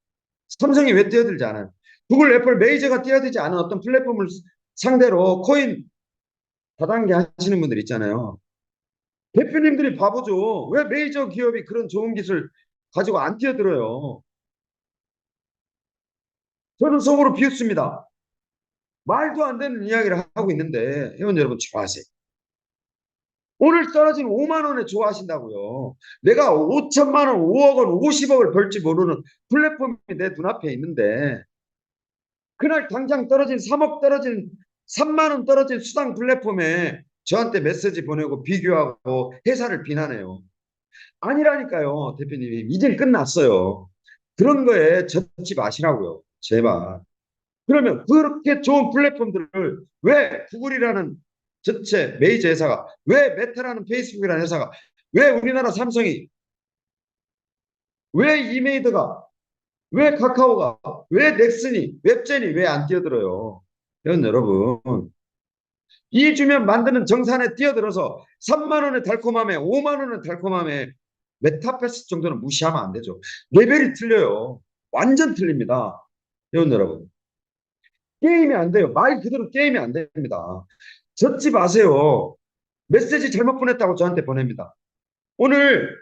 삼성이 왜 뛰어들지 않아요? 구글, 애플, 메이저가 뛰어들지 않은 어떤 플랫폼을 상대로 코인 다단계 하시는 분들 있잖아요. 대표님들이 바보죠. 왜 메이저 기업이 그런 좋은 기술 가지고 안 뛰어들어요? 저는 속으로 비웃습니다. 말도 안 되는 이야기를 하고 있는데 회원 여러분 좋아하세요. 오늘 떨어진 5만 원에 좋아하신다고요. 내가 5천만 원, 5억 원, 50억을 벌지 모르는 플랫폼이 내 눈앞에 있는데 그날 당장 떨어진 3억 떨어진 3만 원 떨어진 수당 플랫폼에 저한테 메시지 보내고 비교하고 회사를 비난해요. 아니라니까요, 대표님. 이젠 끝났어요. 그런 거에 젖지 마시라고요. 제발. 그러면 그렇게 좋은 플랫폼들을 왜 구글이라는 전체 메이저 회사가, 왜 메타라는 페이스북이라는 회사가, 왜 우리나라 삼성이, 왜 이메이드가, 왜 카카오가, 왜 넥슨이, 웹젠이 왜 안 뛰어들어요? 이건 여러분, 이 주면 만드는 정산에 뛰어들어서 3만 원의 달콤함에 5만 원의 달콤함에 메타패스 정도는 무시하면 안 되죠. 레벨이 틀려요. 완전 틀립니다. 회원 여러분. 게임이 안 돼요. 말 그대로 게임이 안 됩니다. 젖지 마세요. 메시지 잘못 보냈다고 저한테 보냅니다. 오늘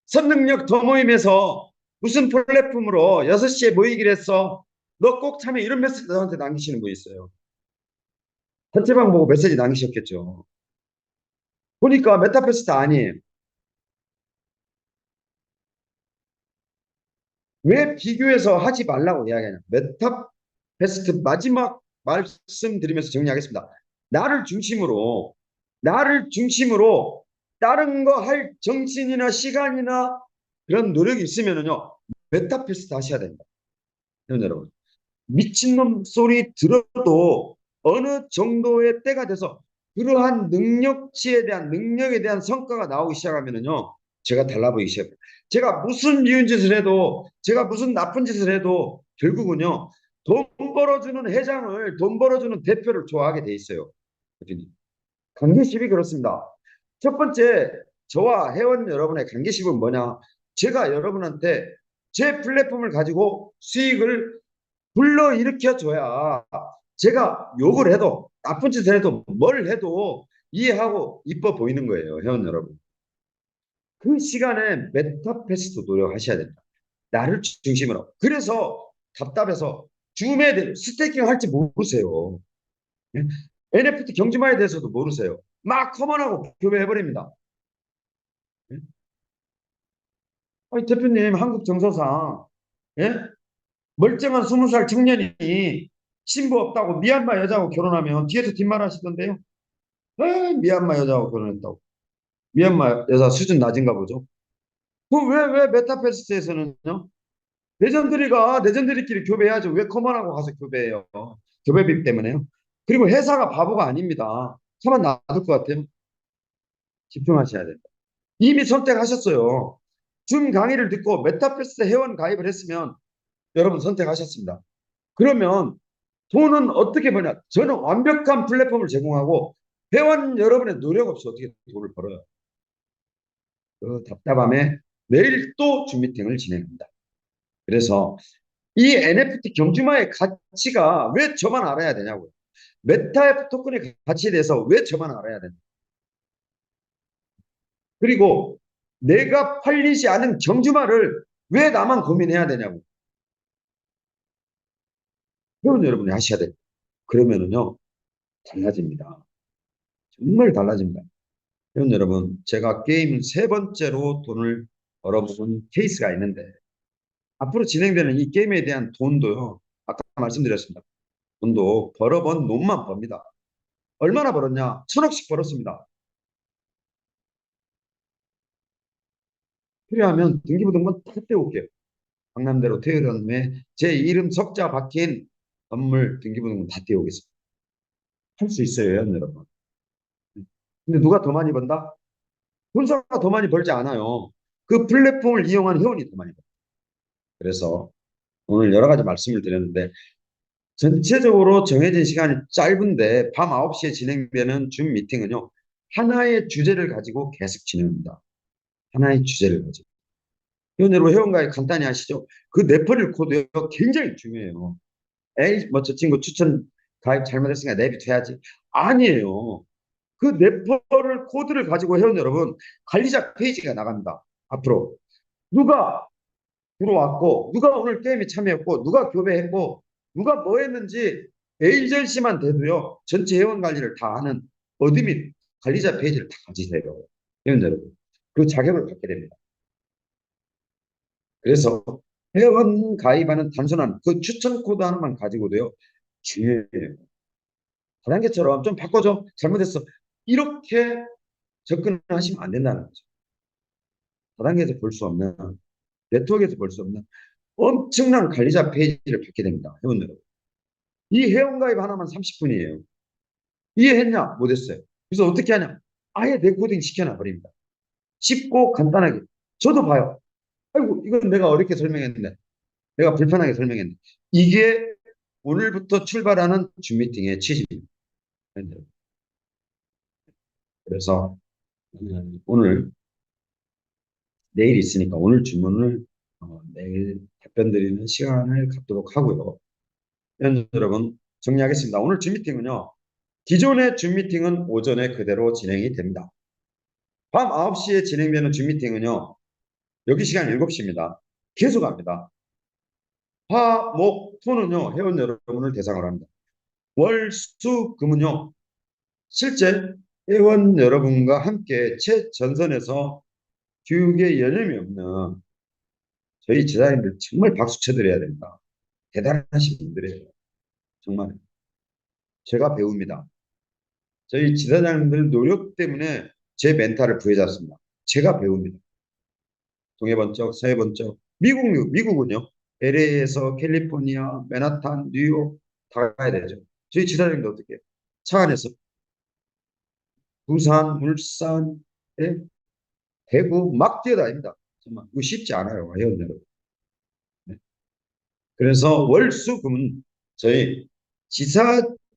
선능력 더 모임에서 무슨 플랫폼으로 6시에 모이기로 했어. 너 꼭 참여, 이런 메시지 저한테 남기시는 분 있어요. 단체방 보고 메시지 남기셨겠죠. 보니까 메타패스트 아니에요. 왜 비교해서 하지 말라고 이야기하냐. 메타패스트 마지막 말씀드리면서 정리하겠습니다. 나를 중심으로, 나를 중심으로 다른 거 할 정신이나 시간이나 그런 노력이 있으면은요, 메타패스트 하셔야 됩니다. 여러분. 미친놈 소리 들어도 어느 정도의 때가 돼서 그러한 능력치에 대한 능력에 대한 성과가 나오기 시작하면은요, 제가 달라 보이기 시작해요. 제가 무슨 미운 짓을 해도, 제가 무슨 나쁜 짓을 해도 결국은요, 돈 벌어주는 회장을, 돈 벌어주는 대표를 좋아하게 돼 있어요. 관계십이 그렇습니다. 첫 번째, 저와 회원 여러분의 관계십은 뭐냐? 제가 여러분한테 제 플랫폼을 가지고 수익을 불러일으켜 줘야 제가 욕을 해도 나쁜 짓을 해도 뭘 해도 이해하고 이뻐 보이는 거예요, 회원 여러분. 그 시간에 메타패스도 노력하셔야 된다. 나를 중심으로. 그래서 답답해서 줌에 스테이킹 할지 모르세요. 예? NFT 경주마에 대해서도 모르세요. 막 커먼하고 교배해버립니다. 예? 아니, 대표님, 한국 정서상, 예? 멀쩡한 20살 청년이 신부 없다고 미얀마 여자하고 결혼하면 뒤에서 뒷말 하시던데요. 미얀마 여자하고 결혼했다고. 미얀마 여자 수준 낮은가 보죠. 왜 메타패스트에서는요? 레전드리끼리 교배해야죠. 왜 커먼하고 가서 교배해요? 교배비 때문에요. 그리고 회사가 바보가 아닙니다. 가만 놔둘 것 같아요. 집중하셔야 된다. 이미 선택하셨어요. 줌 강의를 듣고 메타패스 회원 가입을 했으면 여러분 선택하셨습니다. 그러면 돈은 어떻게 버냐? 저는 완벽한 플랫폼을 제공하고 회원 여러분의 노력 없이 어떻게 돈을 벌어요? 그 답답함에 내일 또 줌 미팅을 진행합니다. 그래서 이 NFT 경주마의 가치가 왜 저만 알아야 되냐고요. 메타 토큰의 가치에 대해서 왜 저만 알아야 되냐. 그리고 내가 팔리지 않은 경주마를 왜 나만 고민해야 되냐고. 회원 여러분이 하셔야 돼요. 그러면은요, 달라집니다. 정말 달라집니다. 회원 여러분, 제가 게임 세 번째로 돈을 벌어본 케이스가 있는데, 앞으로 진행되는 이 게임에 대한 돈도요, 아까 말씀드렸습니다. 돈도 벌어본 놈만 법니다. 얼마나 벌었냐? 1,000억씩 벌었습니다. 필요하면 등기부등본 다 떼올게요. 강남대로 태어난 후에 제 이름 석자 박힌 건물 등기부등본 다 떼오겠습니다. 할 수 있어요, 여러분. 근데 누가 더 많이 번다? 본사가 더 많이 벌지 않아요. 그 플랫폼을 이용한 회원이 더 많이 벌어요. 그래서 오늘 여러 가지 말씀을 드렸는데 전체적으로 정해진 시간이 짧은데 밤 9시에 진행되는 줌 미팅은요. 하나의 주제를 가지고 계속 진행합니다. 하나의 주제를 가지고. 회원 여러분 회원가입 간단히 하시죠. 그 레퍼럴 코드요. 굉장히 중요해요. 에이, 뭐 저 친구 추천 가입 잘못했으니까 내비둬야지. 아니에요. 그 레퍼럴 코드를 가지고 회원 여러분 관리자 페이지가 나갑니다. 앞으로 누가 들어왔고 누가 오늘 게임에 참여했고 누가 교배했고 누가 뭐 했는지 에이전시만 돼도요. 전체 회원 관리를 다 하는 어드민 관리자 페이지를 다 가지세요. 회원 여러분. 그 자격을 갖게 됩니다. 그래서 회원 가입하는 단순한 그 추천 코드 하나만 가지고도요. 중요해요. 다단계처럼 좀 바꿔줘. 잘못했어. 이렇게 접근하시면 안 된다는 거죠. 다단계에서 볼 수 없는, 네트워크에서 볼 수 없는 엄청난 관리자 페이지를 받게 됩니다. 회원들은. 이 회원가입 하나만 30분이에요. 이해했냐? 못했어요. 그래서 어떻게 하냐? 아예 데코딩 시켜놔 버립니다. 쉽고 간단하게. 저도 봐요. 아이고, 이건 내가 어렵게 설명했는데, 내가 불편하게 설명했는데. 이게 오늘부터 출발하는 줌 미팅의 취지입니다. 그래서 오늘 내일 있으니까 오늘 주문을 내일 답변 드리는 시간을 갖도록 하고요. 여러분 정리하겠습니다. 오늘 줌 미팅은요. 기존의 줌 미팅은 오전에 그대로 진행이 됩니다. 밤 9시에 진행되는 줌 미팅은요. 여기 시간 7시입니다. 계속합니다. 화, 목, 토는요. 회원 여러분을 대상으로 합니다. 월, 수, 금은요. 실제 회원 여러분과 함께 최전선에서 교육에 여념이 없는 저희 제자님들 정말 박수 쳐드려야 됩니다. 대단하신 분들이에요. 정말 제가 배웁니다. 저희 지사장님들 노력 때문에 제 멘탈을 부여잡습니다. 제가 배웁니다. 동해번쩍, 서해번쩍. 미국은요. LA에서 캘리포니아, 맨하탄, 뉴욕 다 가야 되죠. 저희 지사장님도 어떻게 해요? 차 안에서 부산, 울산, 예? 대구 막 뛰어다닙니다. 정말 이거 쉽지 않아요. 회원 여러분. 네. 그래서 월수금은 저희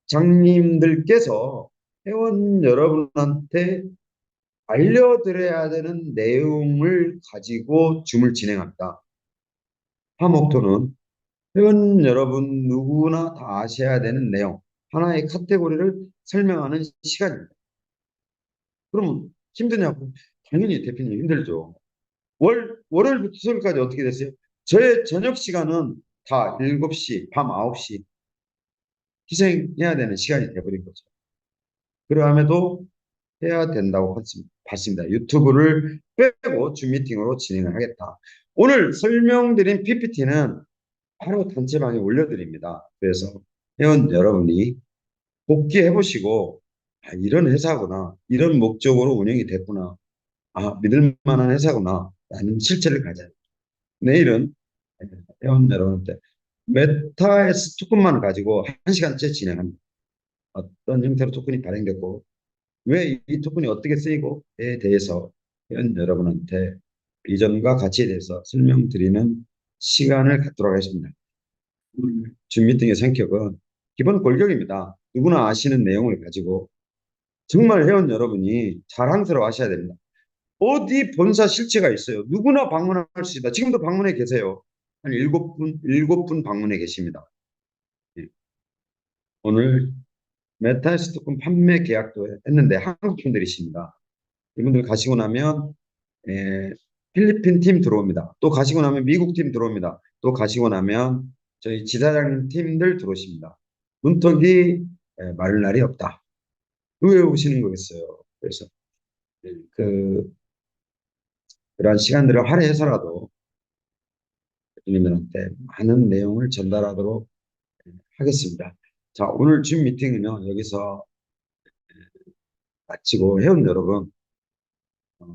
지사장님들께서 회원 여러분한테 알려드려야 되는 내용을 가지고 줌을 진행합니다. 화목토는 회원 여러분 누구나 다 아셔야 되는 내용, 하나의 카테고리를 설명하는 시간입니다. 그러면 힘드냐고? 당연히 대표님 힘들죠. 월요일부터 수요일까지 어떻게 됐어요? 저의 저녁 시간은 다 7시, 밤 9시 희생해야 되는 시간이 돼버린 거죠. 그러함에도 해야 된다고 봤습니다. 유튜브를 빼고 줌 미팅으로 진행을 하겠다. 오늘 설명드린 PPT는 바로 단체방에 올려드립니다. 그래서 회원 여러분이 복귀해 보시고 이런 회사구나, 이런 목적으로 운영이 됐구나, 믿을 만한 회사구나 라는 실체를 가져요. 내일은 회원 여러분한테 메타에스 토큰만 가지고 1시간째 진행합니다. 어떤 형태로 토큰이 발행됐고 왜 이 토큰이 어떻게 쓰이고에 대해서 회원 여러분한테 이전과 가치에 대해서 설명드리는 시간을 갖도록 하겠습니다. 줌 미팅의 성격은 기본 골격입니다. 누구나 아시는 내용을 가지고 정말 회원 여러분이 자랑스러워 하셔야 됩니다. 어디 본사 실체가 있어요. 누구나 방문할 수 있다. 지금도 방문해 계세요. 한 7분 방문해 계십니다. 예. 오늘 메타에스 토큰 판매 계약도 했는데 한국 분들이십니다. 이분들 가시고 나면 필리핀 팀 들어옵니다. 또 가시고 나면 미국 팀 들어옵니다. 또 가시고 나면 저희 지사장님 팀들 들어오십니다. 문턱이 마를 날이 없다. 왜 오시는 거겠어요? 그래서 그 그러한 시간들을 할애해서라도 주님들한테 많은 내용을 전달하도록 하겠습니다. 자, 오늘 줌 미팅은요 여기서 마치고 회원 여러분 어,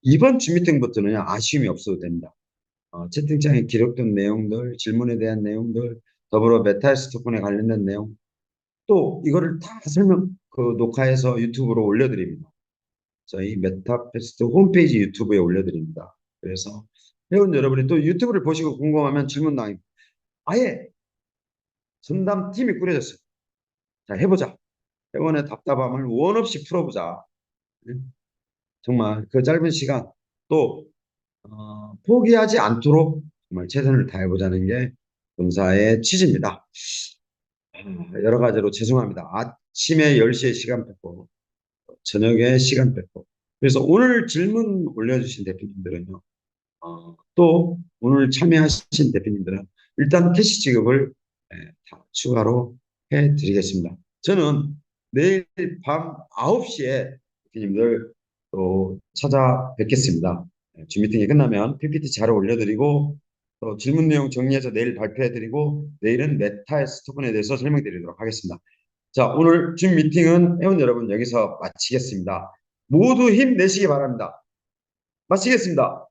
이번 줌 미팅부터는 아쉬움이 없어도 됩니다. 채팅창에 기록된 내용들, 질문에 대한 내용들, 더불어 메타에스 토큰에 관련된 내용, 또 이거를 다 녹화해서 유튜브로 올려드립니다. 저희 메타페스트 홈페이지 유튜브에 올려드립니다. 그래서 회원 여러분이 또 유튜브를 보시고 궁금하면 질문 남깁니다. 아예 전담팀이 꾸려졌어요. 자, 해보자. 회원의 답답함을 원 없이 풀어보자. 정말 그 짧은 시간 또 포기하지 않도록 정말 최선을 다해보자는 게 본사의 취지입니다. 여러 가지로 죄송합니다. 아침에 10시에 시간 뺐고 저녁에 시간 뺐고 그래서 오늘 질문 올려주신 대표님들은요. 또 오늘 참여하신 대표님들은 일단 캐시 지급을 다 추가로 해드리겠습니다. 저는 내일 밤 9시에 대표님들 또 찾아뵙겠습니다. 줌 미팅이 끝나면 PPT 자료 올려드리고 또 질문 내용 정리해서 내일 발표해드리고 내일은 메타에스 토큰에 대해서 설명드리도록 하겠습니다. 자, 오늘 줌 미팅은 회원 여러분 여기서 마치겠습니다. 모두 힘내시기 바랍니다. 마치겠습니다.